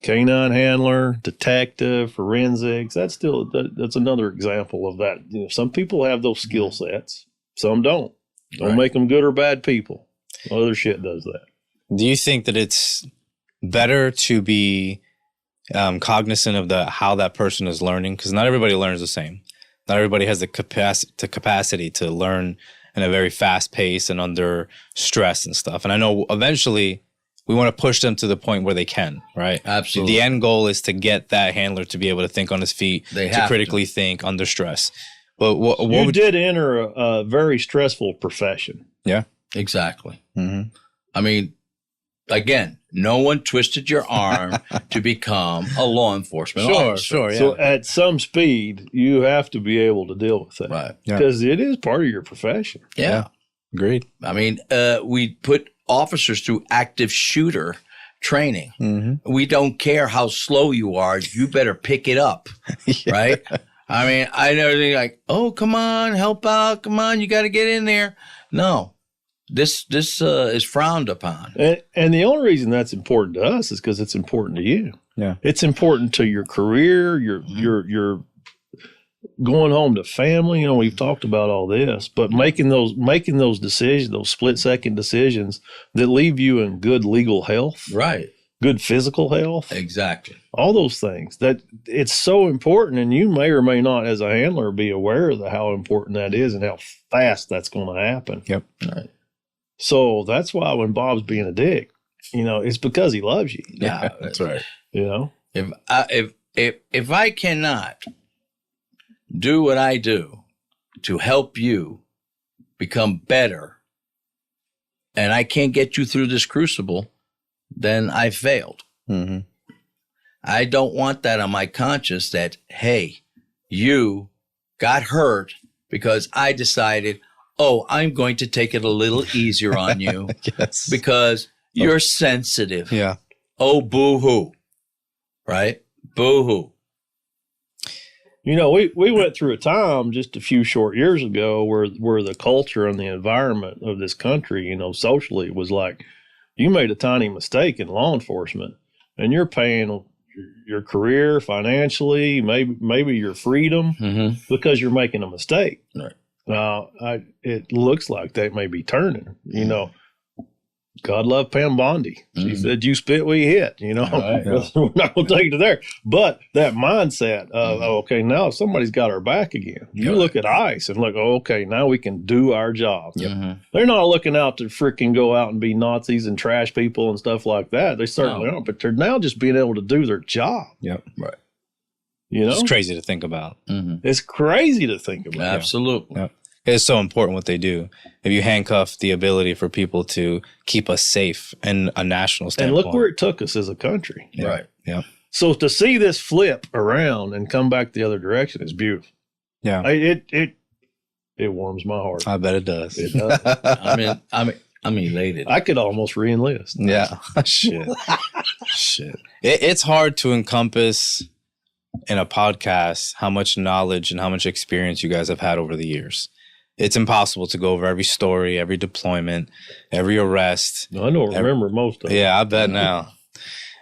Speaker 3: canine handler, detective, forensics, that's another example of that. You know, some people have those skill sets, some don't. Don't make them good or bad people. Other shit does that.
Speaker 1: Do you think that it's better to be cognizant of how that person is learning? Because not everybody learns the same. Not everybody has the capacity to learn in a very fast pace and under stress and stuff. And I know eventually we want to push them to the point where they can, right?
Speaker 4: Absolutely.
Speaker 1: The end goal is to get that handler to be able to think on his feet, to critically think under stress. But you
Speaker 3: did enter a very stressful profession.
Speaker 1: Yeah.
Speaker 4: Exactly. I mean, again, no one twisted your arm to become a law enforcement officer.
Speaker 1: Sure, yeah.
Speaker 3: So at some speed, you have to be able to deal with that.
Speaker 4: Right.
Speaker 3: Because it is part of your profession.
Speaker 4: Yeah.
Speaker 1: Agreed.
Speaker 4: I mean, we put officers through active shooter training. We don't care how slow you are. You better pick it up, right? I mean, I know they're like, oh, come on, help out. Come on, you got to get in there. No. This is frowned upon.
Speaker 3: And the only reason that's important to us is because it's important to you.
Speaker 1: Yeah.
Speaker 3: It's important to your career, your going home to family. You know, we've talked about all this, but making those decisions, those split-second decisions that leave you in good legal health.
Speaker 4: Right.
Speaker 3: Good physical health.
Speaker 4: Exactly.
Speaker 3: All those things. That it's so important, and you may or may not, as a handler, be aware of how important that is and how fast that's going to happen.
Speaker 1: Yep.
Speaker 4: Right.
Speaker 3: So that's why when Bob's being a dick, you know, it's because he loves you.
Speaker 4: Yeah,
Speaker 1: that's right.
Speaker 3: You know,
Speaker 4: if I cannot do what I do to help you become better, and I can't get you through this crucible, then I failed. I don't want that on my conscience that, hey, you got hurt because I decided, oh, I'm going to take it a little easier on you because you're sensitive. Oh, boo-hoo. Right? Boo-hoo.
Speaker 3: You know, we went through a time just a few short years ago where the culture and the environment of this country, you know, socially was like, you made a tiny mistake in law enforcement and you're paying your career financially, maybe your freedom because you're making a mistake.
Speaker 4: Right.
Speaker 3: Now, it looks like that may be turning, you know. God love Pam Bondi. She said, you spit, we hit, you know. Right. We're not going to take it to there. But that mindset of, okay, now if somebody's got our back again, you look at ICE and look, okay, now we can do our job. Yep. They're not looking out to freaking go out and be Nazis and trash people and stuff like that. They certainly aren't, but they're now just being able to do their job.
Speaker 1: Yep. Right.
Speaker 3: You know?
Speaker 1: It's crazy to think about.
Speaker 3: It's crazy to think about.
Speaker 4: Absolutely.
Speaker 1: Yep. It's so important what they do. If you handcuff the ability for people to keep us safe in a national standpoint.
Speaker 3: And look where it took us as a country.
Speaker 1: Yeah. Right. Yeah.
Speaker 3: So to see this flip around and come back the other direction is beautiful.
Speaker 1: Yeah.
Speaker 3: It warms my heart.
Speaker 1: I bet it does.
Speaker 3: It does.
Speaker 4: I'm elated.
Speaker 3: I could almost re-enlist.
Speaker 1: Yeah. Shit. It's hard to encompass in a podcast how much knowledge and how much experience you guys have had over the years. It's impossible to go over every story, every deployment, every arrest.
Speaker 3: I don't remember most of it.
Speaker 1: Yeah, I bet now.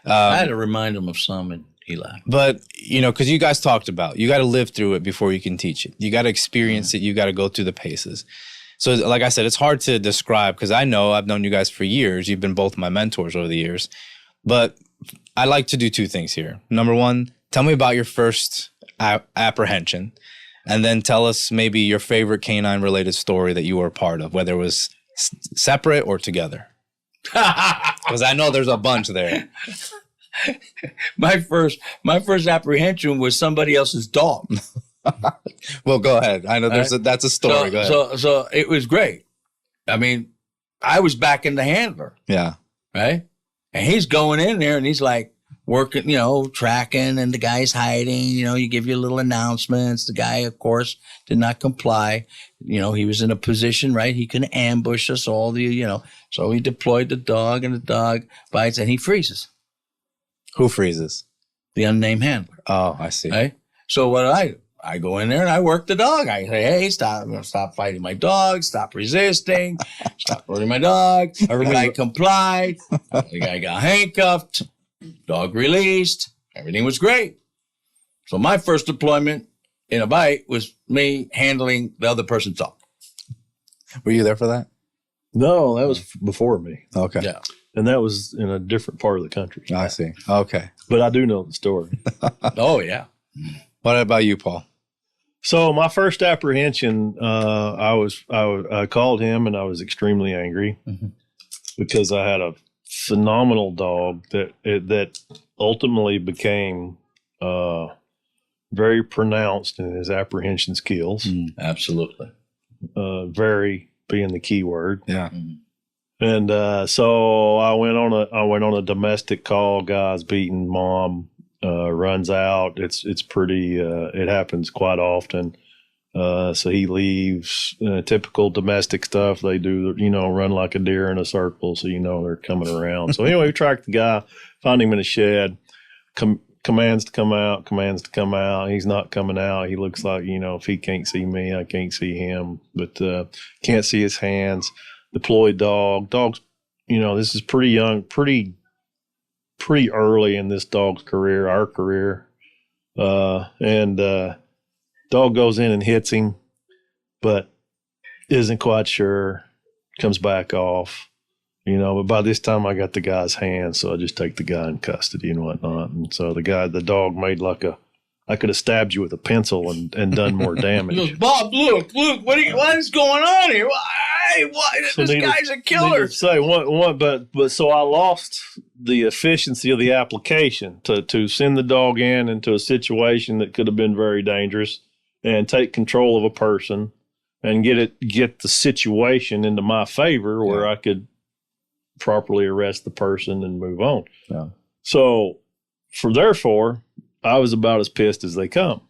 Speaker 4: I had to remind him of some, and he laughed.
Speaker 1: But, you know, because you guys talked about, you got to live through it before you can teach it. You got to experience it. You got to go through the paces. So, like I said, it's hard to describe because I've known you guys for years. You've been both my mentors over the years. But I like to do two things here. Number one, tell me about your first apprehension. And then tell us maybe your favorite canine-related story that you were a part of, whether it was separate or together. Because I know there's a bunch there.
Speaker 4: My first apprehension was somebody else's dog.
Speaker 1: Well, go ahead. I know that's a story. Go ahead.
Speaker 4: So it was great. I mean, I was backing the handler.
Speaker 1: Yeah.
Speaker 4: Right? And he's going in there and he's like, working, you know, tracking, and the guy's hiding, you know, you give your little announcements. The guy, of course, did not comply. You know, he was in a position, right? He can ambush us all, you know. So he deployed the dog, and the dog bites, and he freezes.
Speaker 1: Who freezes?
Speaker 4: The unnamed handler.
Speaker 1: Oh, I see.
Speaker 4: Right? So what do? I go in there and I work the dog. I say, hey, stop fighting my dog. Stop resisting. Stop hurting my dog. The guy complied. The guy got handcuffed. Dog released. Everything was great. So my first deployment in a bite was me handling the other person's dog.
Speaker 1: Were you there for that?
Speaker 3: No, that was before me.
Speaker 1: Okay.
Speaker 4: Yeah.
Speaker 3: And that was in a different part of the country.
Speaker 1: I see. Okay.
Speaker 3: But I do know the story.
Speaker 4: Oh, yeah.
Speaker 1: What about you, Paul?
Speaker 3: So my first apprehension, I called him and I was extremely angry because I had a phenomenal dog that ultimately became very pronounced in his apprehension skills.
Speaker 4: Absolutely.
Speaker 3: Very being the key word.
Speaker 1: Yeah.
Speaker 3: And so I went on a domestic call. Guy's beaten, mom runs out. It's pretty. It happens quite often. So he leaves. Typical domestic stuff. They do, you know, run like a deer in a circle. So you know they're coming around. So anyway, we tracked the guy, found him in a shed. Commands to come out. He's not coming out. He looks like, you know, if he can't see me, I can't see him. But can't see his hands. Deployed dog. Dog's, you know, this is pretty young, pretty early in this dog's career, our career. Dog goes in and hits him, but isn't quite sure, comes back off, you know, but by this time I got the guy's hands, so I just take the guy in custody and whatnot. And so the dog made like I could have stabbed you with a pencil and done more damage.
Speaker 4: He goes, Bob, look, what is going on here?
Speaker 3: So
Speaker 4: this guy's a killer.
Speaker 3: Say but so I lost the efficiency of the application to send the dog into a situation that could have been very dangerous and take control of a person and get the situation into my favor where I could properly arrest the person and move on.
Speaker 1: Yeah.
Speaker 3: So therefore, I was about as pissed as they come.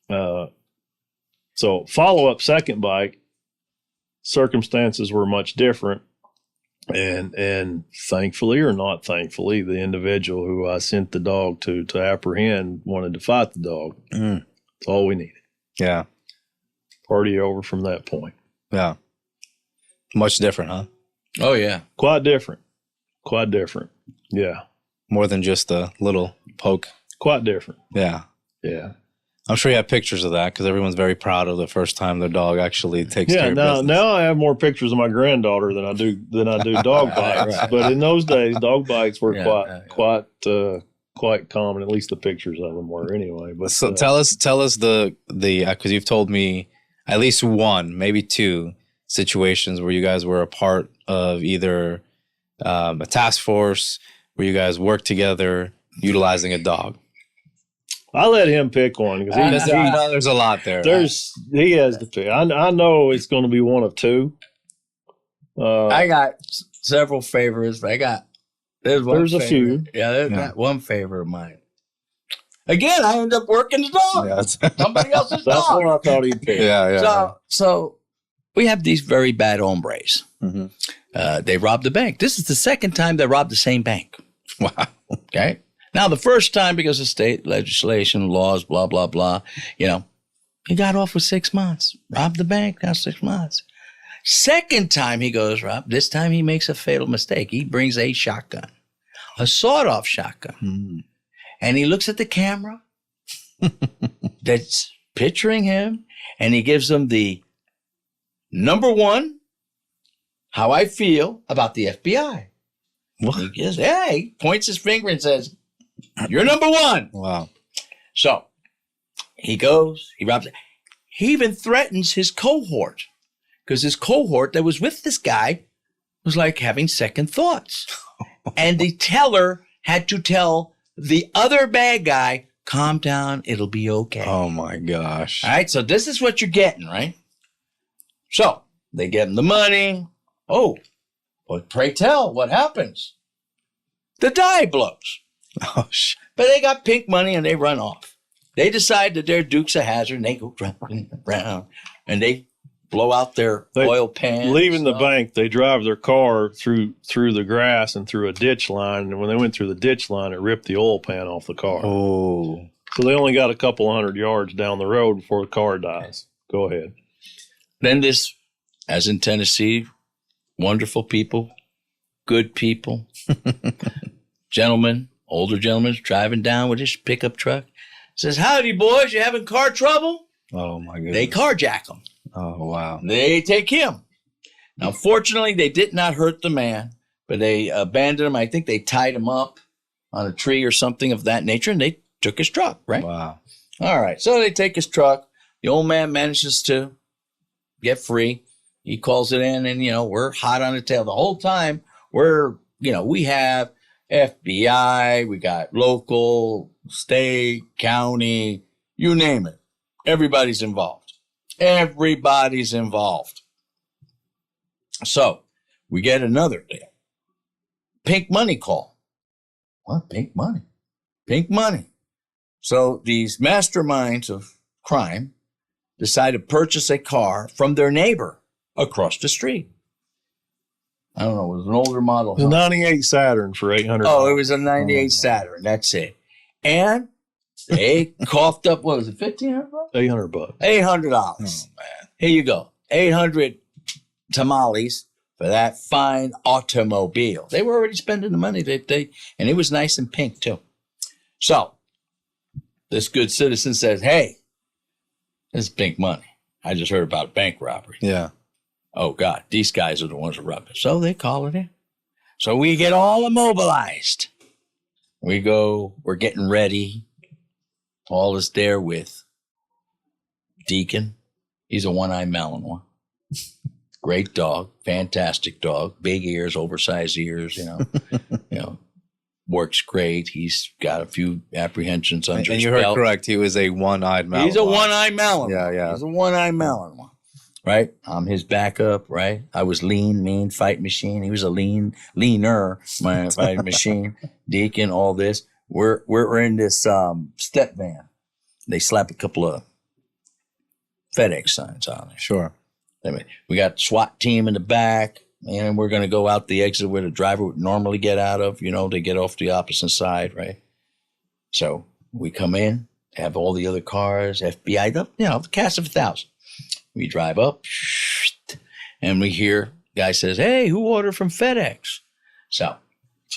Speaker 3: So follow-up second bite, circumstances were much different. And thankfully or not thankfully, the individual who I sent the dog to apprehend wanted to fight the dog. That's all we needed.
Speaker 1: Yeah.
Speaker 3: Party over from that point.
Speaker 1: Yeah. Much different, huh?
Speaker 4: Oh, yeah.
Speaker 3: Quite different. Quite different. Yeah.
Speaker 1: More than just a little poke.
Speaker 3: Quite different.
Speaker 1: Yeah.
Speaker 3: Yeah.
Speaker 1: I'm sure you have pictures of that because everyone's very proud of the first time their dog actually takes care of business.
Speaker 3: Now I have more pictures of my granddaughter than I do dog bites.
Speaker 4: Right.
Speaker 3: But in those days, dog bites were
Speaker 4: Yeah,
Speaker 3: quite common. At least the pictures of them were anyway. But
Speaker 1: So tell us the because you've told me at least one, maybe two situations where you guys were a part of either a task force where you guys worked together utilizing a dog.
Speaker 3: I let him pick one because
Speaker 1: I know there's a lot there.
Speaker 3: he has to pick. I know it's going to be one of two.
Speaker 4: I got several favorites, but there's
Speaker 3: a few.
Speaker 4: Yeah, there's not one favorite of mine. Again, I ended up working the dog.
Speaker 1: Yeah,
Speaker 4: Somebody else's
Speaker 3: That's
Speaker 4: dog.
Speaker 3: what I thought he'd pick.
Speaker 1: yeah.
Speaker 4: So we have these very bad hombres.
Speaker 1: Mm-hmm.
Speaker 4: They robbed the bank. This is the second time they robbed the same bank.
Speaker 1: Wow.
Speaker 4: Okay. Now, the first time, because of state legislation, laws, blah, blah, blah, he got off with 6 months. Robbed the bank, now 6 months. Second time he goes, Rob, this time he makes a fatal mistake. He brings a shotgun, a sawed-off shotgun. And he looks at the camera that's picturing him, and he gives them the number one, how I feel about the FBI.
Speaker 1: What?
Speaker 4: He points his finger and says, you're number one.
Speaker 1: Wow.
Speaker 4: So he goes, he robs it. He even threatens his cohort because his cohort that was with this guy was like having second thoughts. And the teller had to tell the other bad guy, calm down, it'll be okay.
Speaker 1: Oh my gosh.
Speaker 4: All right, so this is what you're getting, right? So they get him the money. Oh, but pray tell, what happens? The die blows.
Speaker 1: Oh,
Speaker 4: But they got pink money and they run off. They decide that they're Dukes of Hazzard and they go driving around and they blow out their oil pans.
Speaker 3: Leaving the bank, they drive their car through the grass and through a ditch line. And when they went through the ditch line, it ripped the oil pan off the car.
Speaker 1: Oh.
Speaker 3: So they only got a couple 100 yards down the road before the car dies. Go ahead.
Speaker 4: Then this, as in Tennessee, wonderful people, good people, older gentleman driving down with his pickup truck. Says, howdy, boys, you having car trouble?
Speaker 1: Oh, my goodness.
Speaker 4: They carjack him.
Speaker 1: Oh, wow.
Speaker 4: They take him. Now, fortunately, they did not hurt the man, but they abandoned him. I think they tied him up on a tree or something of that nature, and they took his truck, right?
Speaker 1: Wow.
Speaker 4: All right. So they take his truck. The old man manages to get free. He calls it in, and, we're hot on the tail. The whole time, we have FBI, we got local, state, county, you name it. Everybody's involved. Everybody's involved. So we get another deal. Pink money call. What? Pink money? Pink money. So these masterminds of crime decide to purchase a car from their neighbor across the street. I don't know. It was an older model.
Speaker 3: It was a 98 Saturn for $800.
Speaker 4: Oh, it was a 98 Saturn. That's it. And they coughed up, what was it, $1,500?
Speaker 3: $800.
Speaker 4: $800.
Speaker 1: Oh, man.
Speaker 4: Here you go. 800 tamales for that fine automobile. They were already spending the money. And it was nice and pink, too. So this good citizen says, hey, this is pink money. I just heard about bank robbery.
Speaker 1: Yeah.
Speaker 4: Oh, God, these guys are the ones who robbed us. So they call it in. So we get all immobilized. We go, we're getting ready. All is there with Deacon. He's a one-eyed Malinois. Great dog, fantastic dog, big ears, oversized ears, works great. He's got a few apprehensions under his
Speaker 1: And you heard
Speaker 4: belt.
Speaker 1: correct. He was a one-eyed Malinois.
Speaker 4: He's a one-eyed Malinois.
Speaker 1: Yeah.
Speaker 4: He's a one-eyed Malinois. Right? I'm his backup, right? I was lean, mean, fight machine. He was a leaner, my fight machine. Deacon, all this. We're in this step van. They slap a couple of FedEx signs on it.
Speaker 1: Sure.
Speaker 4: Anyway, we got SWAT team in the back, and we're going to go out the exit where the driver would normally get out of. They get off the opposite side, right? So we come in. have all the other cars, FBI, the cast of 1,000. We drive up, and we hear guy says, "Hey, who ordered from FedEx?" So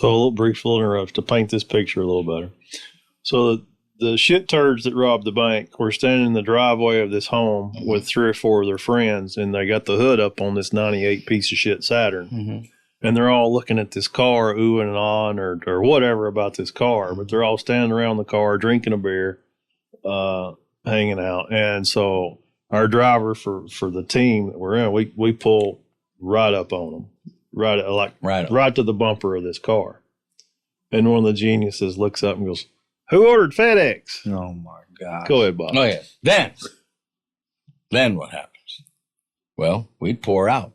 Speaker 3: a little brief little interruption to paint this picture a little better. So the shit turds that robbed the bank were standing in the driveway of this home with 3 or 4 of their friends, and they got the hood up on this 98 piece of shit Saturn. And they're all looking at this car, oohing and on, or whatever about this car. But they're all standing around the car, drinking a beer, hanging out. And so our driver for the team that we're in, we pull right up on them, right to the bumper of this car. And one of the geniuses looks up and goes, "Who ordered FedEx?"
Speaker 1: Oh my God.
Speaker 3: Go ahead, Bob.
Speaker 4: Oh yeah. Then what happens? Well, we'd pour out.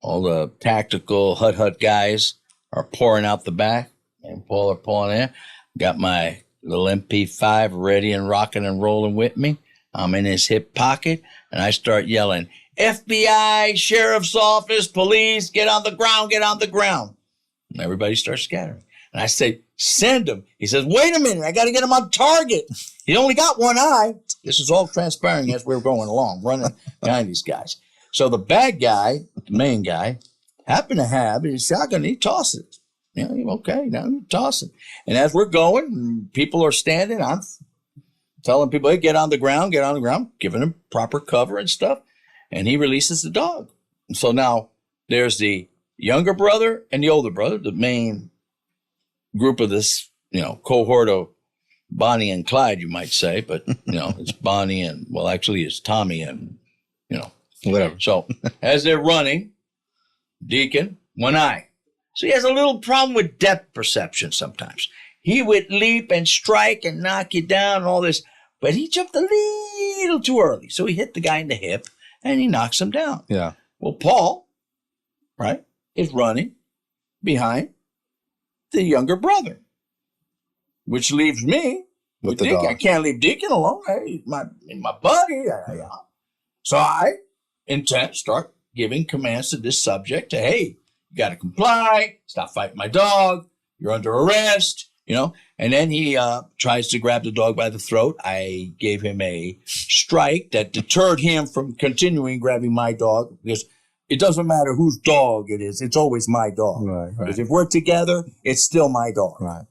Speaker 4: All the tactical hut guys are pouring out the back, and Paul are pulling in. Got my little MP5 ready and rocking and rolling with me. I'm in his hip pocket, and I start yelling, "FBI, sheriff's office, police, get on the ground, get on the ground." And everybody starts scattering. And I say, "Send him." He says, "Wait a minute, I got to get him on target. He only got one eye." This is all transpiring as we're going along, running behind these guys. So the bad guy, the main guy, happened to have his shotgun. He tosses it. Okay, now you toss it. And as we're going, people are standing. I'm telling people, "Hey, get on the ground, giving him proper cover and stuff. And he releases the dog. And so now there's the younger brother and the older brother, the main group of this, cohort of Bonnie and Clyde, you might say, but it's Bonnie and, well, actually it's Tommy and, whatever. So as they're running, Deacon, one eye. So he has a little problem with depth perception sometimes. He would leap and strike and knock you down and all this, but he jumped a little too early. So he hit the guy in the hip and he knocks him down.
Speaker 1: Yeah.
Speaker 4: Well, Paul, right, is running behind the younger brother, which leaves me with Deacon. I can't leave Deacon alone. Hey, he's my buddy. So I start giving commands to this subject to, "Hey, you got to comply. Stop fighting my dog. You're under arrest." And then he tries to grab the dog by the throat. I gave him a strike that deterred him from continuing grabbing my dog, because it doesn't matter whose dog it is. It's always my dog.
Speaker 1: Right.
Speaker 4: Because if we're together, it's still my dog.
Speaker 1: Right.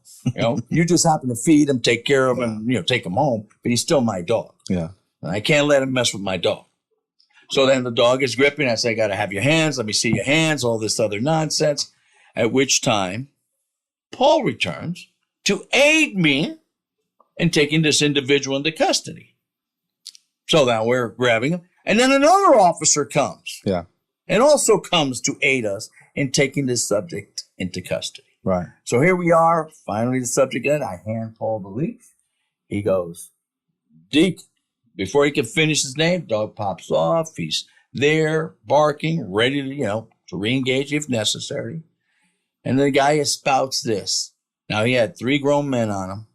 Speaker 4: You just happen to feed him, take care of him, take him home, but he's still my dog.
Speaker 1: Yeah.
Speaker 4: And I can't let him mess with my dog. So then the dog is gripping. I say, "I got to have your hands. Let me see your hands," all this other nonsense. At which time, Paul returns to aid me in taking this individual into custody. So now we're grabbing him. And then another officer comes.
Speaker 1: Yeah.
Speaker 4: And also comes to aid us in taking this subject into custody.
Speaker 1: Right.
Speaker 4: So here we are, finally the subject ends. I hand Paul the leash. He goes, "Deke." Before he can finish his name, dog pops off. He's there, barking, ready to, to re-engage if necessary. And the guy spouts this. Now, he had 3 grown men on him.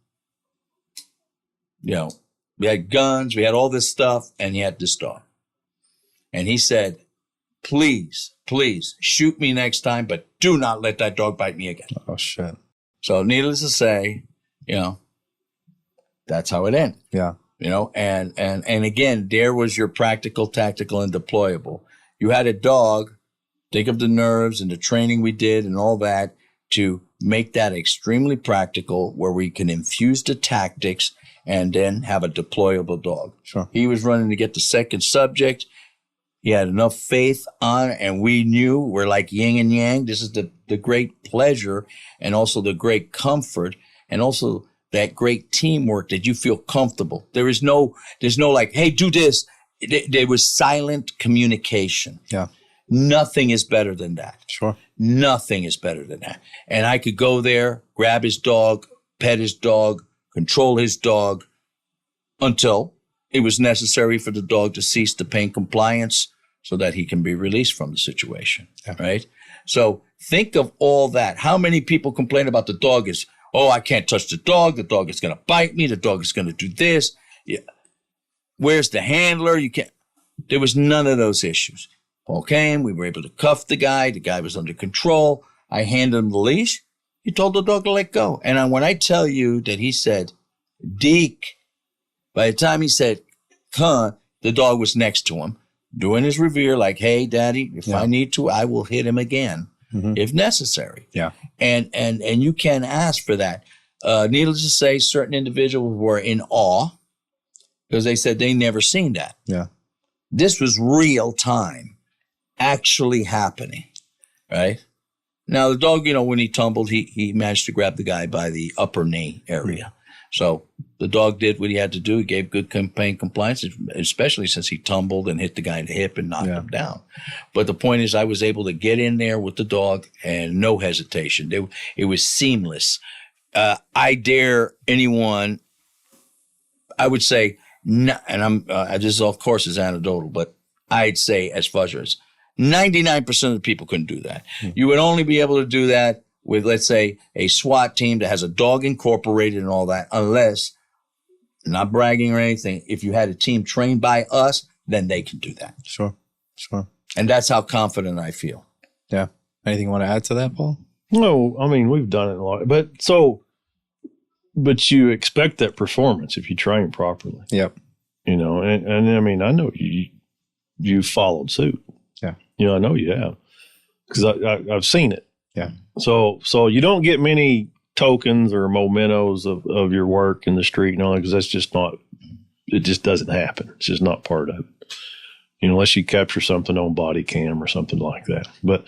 Speaker 4: We had guns, we had all this stuff, and he had this dog. And he said, please shoot me next time, but do not let that dog bite me again.
Speaker 1: Oh, shit.
Speaker 4: So needless to say, that's how it ended.
Speaker 1: Yeah.
Speaker 4: And again, there was your practical, tactical, and deployable. You had a dog, think of the nerves and the training we did and all that to make that extremely practical, where we can infuse the tactics and then have a deployable dog.
Speaker 1: Sure.
Speaker 4: He was running to get the second subject. He had enough faith on it, and we knew we're like yin and yang. This is the great pleasure and also the great comfort and also that great teamwork that you feel comfortable. There's no like, "Hey, do this." There was silent communication.
Speaker 1: Yeah.
Speaker 4: Nothing is better than that.
Speaker 1: Sure.
Speaker 4: Nothing is better than that. And I could go there, grab his dog, pet his dog, control his dog until it was necessary for the dog to cease the pain compliance so that he can be released from the situation. Yeah. Right? So think of all that. How many people complain about the dog is, "Oh, I can't touch the dog is going to bite me, the dog is going to do this. Yeah. Where's the handler? You can't." There was none of those issues. Paul came, we were able to cuff the guy was under control. I handed him the leash. He told the dog to let go. And when I tell you that he said, "Deke, By the time he said, "Huh," the dog was next to him, doing his revere, like, "Hey, Daddy, if I need to, I will hit him again if necessary."
Speaker 1: Yeah.
Speaker 4: And you can ask for that. Needless to say, certain individuals were in awe because they said they never seen that.
Speaker 1: Yeah.
Speaker 4: This was real time, actually happening, right? Now, the dog, when he tumbled, he managed to grab the guy by the upper knee area. So the dog did what he had to do. He gave good pain compliance, especially since he tumbled and hit the guy in the hip and knocked him down. But the point is, I was able to get in there with the dog and no hesitation. It was seamless. I dare anyone, I would say, and this of course is anecdotal, but I'd say as far as 99% of the people couldn't do that. You would only be able to do that with, let's say, a SWAT team that has a dog incorporated and all that, unless, not bragging or anything, if you had a team trained by us, then they can do that.
Speaker 1: Sure.
Speaker 4: And that's how confident I feel.
Speaker 1: Yeah. Anything you want to add to that, Paul?
Speaker 3: No, I mean, we've done it a lot, but you expect that performance if you train properly.
Speaker 1: Yep.
Speaker 3: And I mean, I know you followed suit.
Speaker 1: Yeah.
Speaker 3: I know you have, because I've seen it.
Speaker 1: Yeah.
Speaker 3: So you don't get many tokens or mementos of your work in the street and all that, because that's just not, it just doesn't happen. It's just not part of it. Unless you capture something on body cam or something like that. But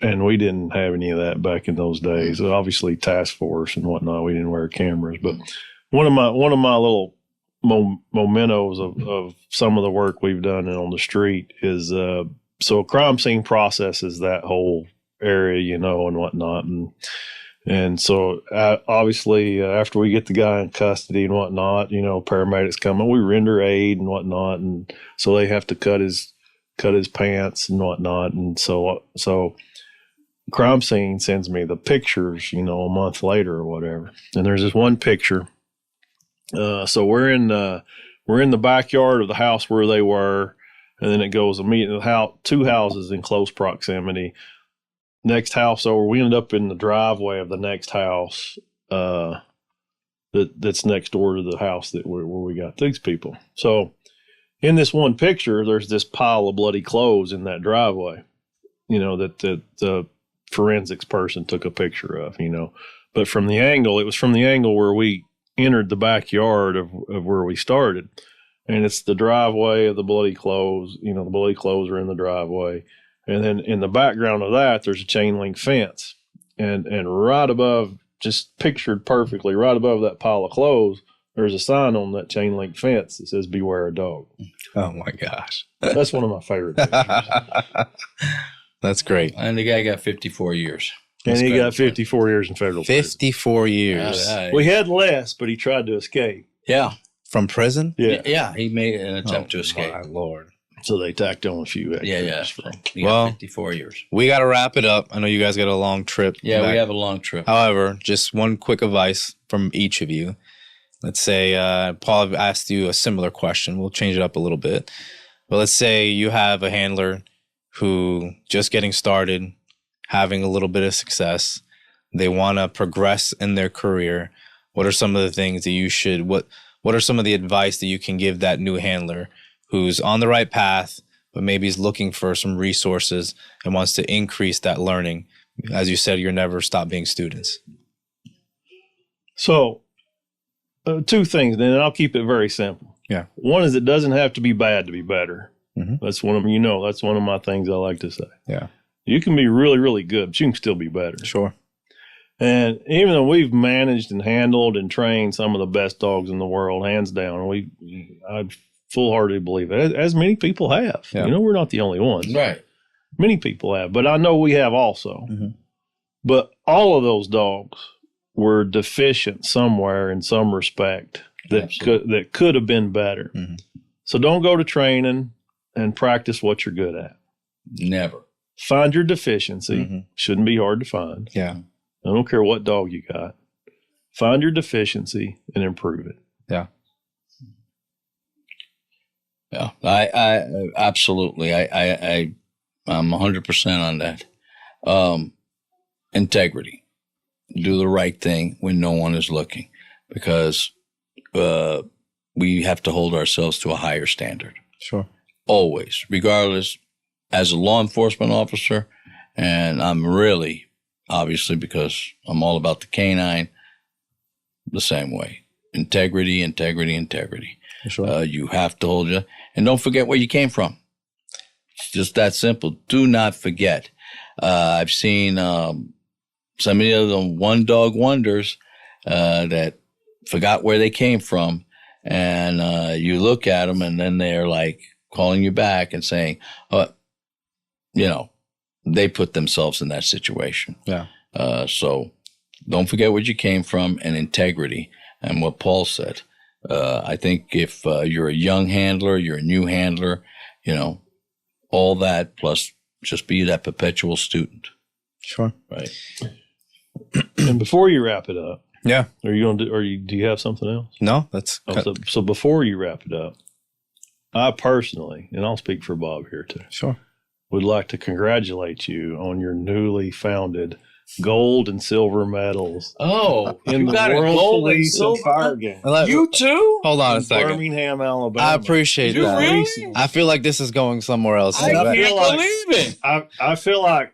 Speaker 3: and we didn't have any of that back in those days. Obviously, task force and whatnot, we didn't wear cameras. But one of my little mementos of some of the work we've done on the street is so a crime scene processes that whole area, and whatnot, and so obviously after we get the guy in custody and whatnot, paramedics come and we render aid and whatnot, and so they have to cut his pants and whatnot, and so crime scene sends me the pictures, a month later or whatever, and there's this one picture. So we're in the backyard of the house where they were, and then it goes immediately two houses in close proximity. Next house over, we ended up in the driveway of the next house that's next door to the house where we got these people. So in this one picture, there's this pile of bloody clothes in that driveway, that the forensics person took a picture of, But it was from the angle where we entered the backyard of where we started. And it's the driveway of the bloody clothes. The bloody clothes are in the driveway. And then in the background of that, there's a chain link fence. And right above, just pictured perfectly, right above that pile of clothes, there's a sign on that chain link fence that says, "Beware a dog."
Speaker 1: Oh, my gosh.
Speaker 3: That's one of my favorite pictures.
Speaker 1: That's great.
Speaker 4: And the guy got 54 years.
Speaker 3: And he got 54 years in federal prison.
Speaker 1: 54 years.
Speaker 3: We had less, but he tried to escape.
Speaker 4: Yeah.
Speaker 1: From prison?
Speaker 3: Yeah.
Speaker 4: Yeah, he made an attempt to escape.
Speaker 1: My Lord.
Speaker 3: So they tacked on a few extras.
Speaker 4: Yeah. He got 54 years.
Speaker 1: We got to wrap it up. I know you guys got a long trip.
Speaker 4: Yeah,
Speaker 1: back.
Speaker 4: we have a long trip.
Speaker 1: However, just one quick advice from each of you. Let's say, Paul, I've asked you a similar question. We'll change it up a little bit. But let's say you have a handler who just getting started, having a little bit of success. They want to progress in their career. What are some of the things that what are some of the advice that you can give that new handler who's on the right path, but maybe is looking for some resources and wants to increase that learning? As you said, you're never stop being students.
Speaker 3: So, two things, then I'll keep it very simple.
Speaker 1: Yeah.
Speaker 3: One is it doesn't have to be bad to be better.
Speaker 1: Mm-hmm.
Speaker 3: That's one of my things I like to say.
Speaker 1: Yeah.
Speaker 3: You can be really, really good, but you can still be better.
Speaker 1: Sure.
Speaker 3: And even though we've managed and handled and trained some of the best dogs in the world, hands down, I full-heartedly believe it, as many people have.
Speaker 1: Yeah.
Speaker 3: We're not the only ones.
Speaker 4: Right.
Speaker 3: Many people have, but I know we have also.
Speaker 1: Mm-hmm.
Speaker 3: But all of those dogs were deficient somewhere in some respect that could have been better.
Speaker 1: Mm-hmm.
Speaker 3: So don't go to training and practice what you're good at.
Speaker 4: Never.
Speaker 3: Find your deficiency.
Speaker 1: Mm-hmm.
Speaker 3: Shouldn't be hard to find.
Speaker 1: Yeah.
Speaker 3: I don't care what dog you got. Find your deficiency and improve it.
Speaker 1: Yeah.
Speaker 4: Yeah. I absolutely. I'm 100% on that. Integrity. Do the right thing when no one is looking, because we have to hold ourselves to a higher standard.
Speaker 1: Sure.
Speaker 4: Always, regardless, as a law enforcement officer, and I'm really, obviously, because I'm all about the canine, the same way. Integrity, integrity, integrity.
Speaker 1: Sure.
Speaker 4: You have to hold you. And don't forget where you came from. It's just that simple. Do not forget. I've seen so many of them one-dog wonders that forgot where they came from. And you look at them, and then they're like calling you back and saying, they put themselves in that situation.
Speaker 1: Yeah.
Speaker 4: So don't forget where you came from, and integrity. And what Paul said. I think if you're a young handler, you're a new handler, all that, plus just be that perpetual student.
Speaker 1: Sure.
Speaker 4: Right.
Speaker 3: And before you wrap it up,
Speaker 1: Yeah.
Speaker 3: are you going to? Do you have something else?
Speaker 1: No, that's
Speaker 3: So before you wrap it up, I personally, and I'll speak for Bob here too,
Speaker 1: sure.
Speaker 3: would like to congratulate you on your newly founded gold and silver medals
Speaker 4: Oh,
Speaker 3: in the
Speaker 4: got a
Speaker 3: World
Speaker 4: gold and
Speaker 3: Police and
Speaker 4: silver?
Speaker 3: Fire Game.
Speaker 4: You too?
Speaker 1: Hold on a
Speaker 3: in
Speaker 1: second.
Speaker 3: Birmingham, Alabama.
Speaker 1: I appreciate
Speaker 4: You
Speaker 1: that.
Speaker 4: really?
Speaker 1: I feel like this is going somewhere else.
Speaker 4: I
Speaker 3: I
Speaker 4: can't
Speaker 3: feel like-
Speaker 4: believe it.
Speaker 3: I feel like,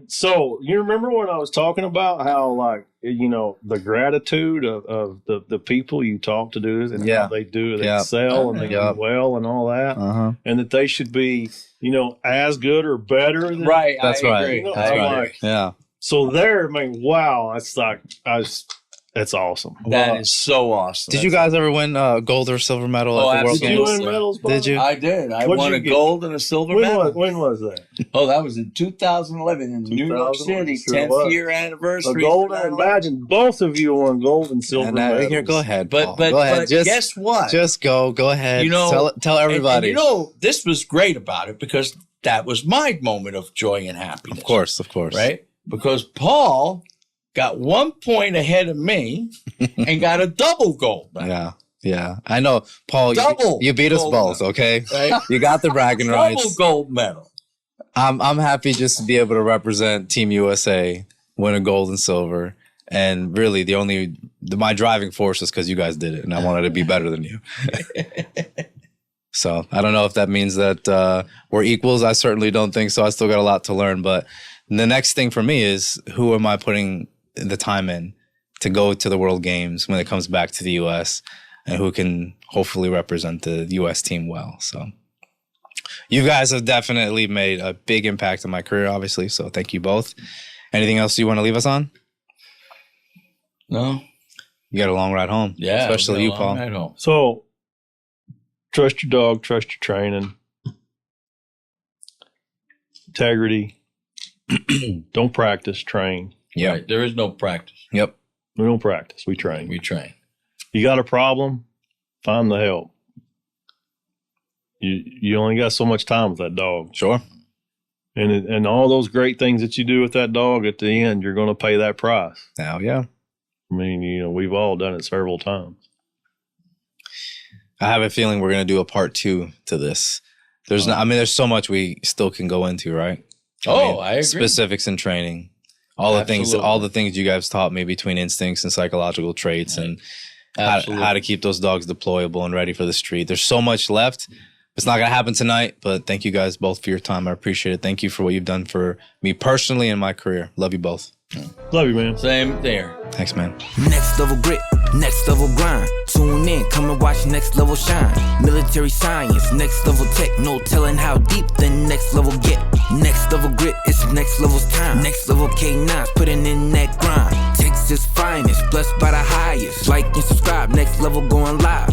Speaker 3: so you remember when I was talking about how, like, the gratitude of the people you talk to do this and
Speaker 1: Yeah.
Speaker 3: how they do, they
Speaker 1: Yeah.
Speaker 3: excel and they
Speaker 1: Yeah.
Speaker 3: do well and all that,
Speaker 1: Uh-huh.
Speaker 3: and that they should be, as good or better than
Speaker 4: Right.
Speaker 1: That's
Speaker 4: I
Speaker 1: right.
Speaker 4: agree.
Speaker 3: You know,
Speaker 4: I
Speaker 3: I'm
Speaker 4: agree.
Speaker 3: like,
Speaker 1: Yeah.
Speaker 3: so there, I mean, wow, it's like, that's awesome.
Speaker 4: That is so awesome.
Speaker 1: Did you guys ever win gold or silver medal
Speaker 4: Oh,
Speaker 1: at the World
Speaker 3: Did you
Speaker 1: Games?
Speaker 3: win
Speaker 4: Games.
Speaker 3: medals, Bob?
Speaker 1: Did you?
Speaker 4: I did. I
Speaker 3: What'd
Speaker 4: won
Speaker 3: you
Speaker 4: a
Speaker 3: get?
Speaker 4: gold and a silver
Speaker 3: When
Speaker 4: medal.
Speaker 3: was that?
Speaker 4: Oh, that was in 2011 in New York
Speaker 3: 2011,
Speaker 4: City,
Speaker 3: sure
Speaker 4: 10th
Speaker 3: was.
Speaker 4: year
Speaker 3: A
Speaker 4: anniversary.
Speaker 3: gold, imagine both of you won gold and silver
Speaker 1: And
Speaker 3: medals.
Speaker 1: here, go ahead. Paul.
Speaker 4: But
Speaker 1: go ahead.
Speaker 4: but
Speaker 1: Just
Speaker 4: guess what?
Speaker 1: Just go ahead. Tell everybody.
Speaker 4: And this was great about it because that was my moment of joy and happiness.
Speaker 1: Of course.
Speaker 4: Right? Because Paul got 1 point ahead of me and got a double gold medal.
Speaker 1: Yeah. I know, Paul.
Speaker 4: Double
Speaker 1: You beat us
Speaker 4: gold
Speaker 1: both.
Speaker 4: medal.
Speaker 1: Okay.
Speaker 4: Right?
Speaker 1: You got the bragging
Speaker 4: Double
Speaker 1: rights.
Speaker 4: gold medal.
Speaker 1: I'm happy just to be able to represent Team USA, win a gold and silver, and really my driving force is because you guys did it, and I wanted to be better than you. So I don't know if that means that we're equals. I certainly don't think so. I still got a lot to learn. But the next thing for me is, who am I putting the time in to go to the World Games when it comes back to the U.S., and who can hopefully represent the U.S. team well. So you guys have definitely made a big impact on my career, obviously. So thank you both. Anything else you want to leave us on?
Speaker 4: No.
Speaker 1: You got a long ride home.
Speaker 4: Yeah.
Speaker 1: Especially you, Paul.
Speaker 4: Right home.
Speaker 3: So, trust your dog, trust your training, integrity. Don't practice, train.
Speaker 1: Yeah.
Speaker 4: Right. There is no practice.
Speaker 1: Yep.
Speaker 3: We don't practice, we train.
Speaker 4: We train.
Speaker 3: You got a problem, find the help. You only got so much time with that dog.
Speaker 1: Sure.
Speaker 3: And all those great things that you do with that dog, at the end, you're going to pay that price.
Speaker 1: Now, yeah.
Speaker 3: I mean, we've all done it several times.
Speaker 1: I have a feeling we're going to do a part 2 to this. There's so much we still can go into, right?
Speaker 4: I agree.
Speaker 1: Specifics in training. All the things you guys taught me between instincts and psychological traits, and how to keep those dogs deployable and ready for the street. There's so much left. It's not going to happen tonight, but thank you guys both for your time. I appreciate it. Thank you for what you've done for me personally and my career. Love you both.
Speaker 3: Love you, man.
Speaker 4: Same there.
Speaker 1: Thanks, man.
Speaker 2: Next level grit, next level grind. Tune in, come and watch next level shine. Military science, next level tech. No telling how deep the next level get. Next level grit, it's next level's time. Next level K9's putting in that grind. Texas finest, blessed by the highest. Like and subscribe, next level going live.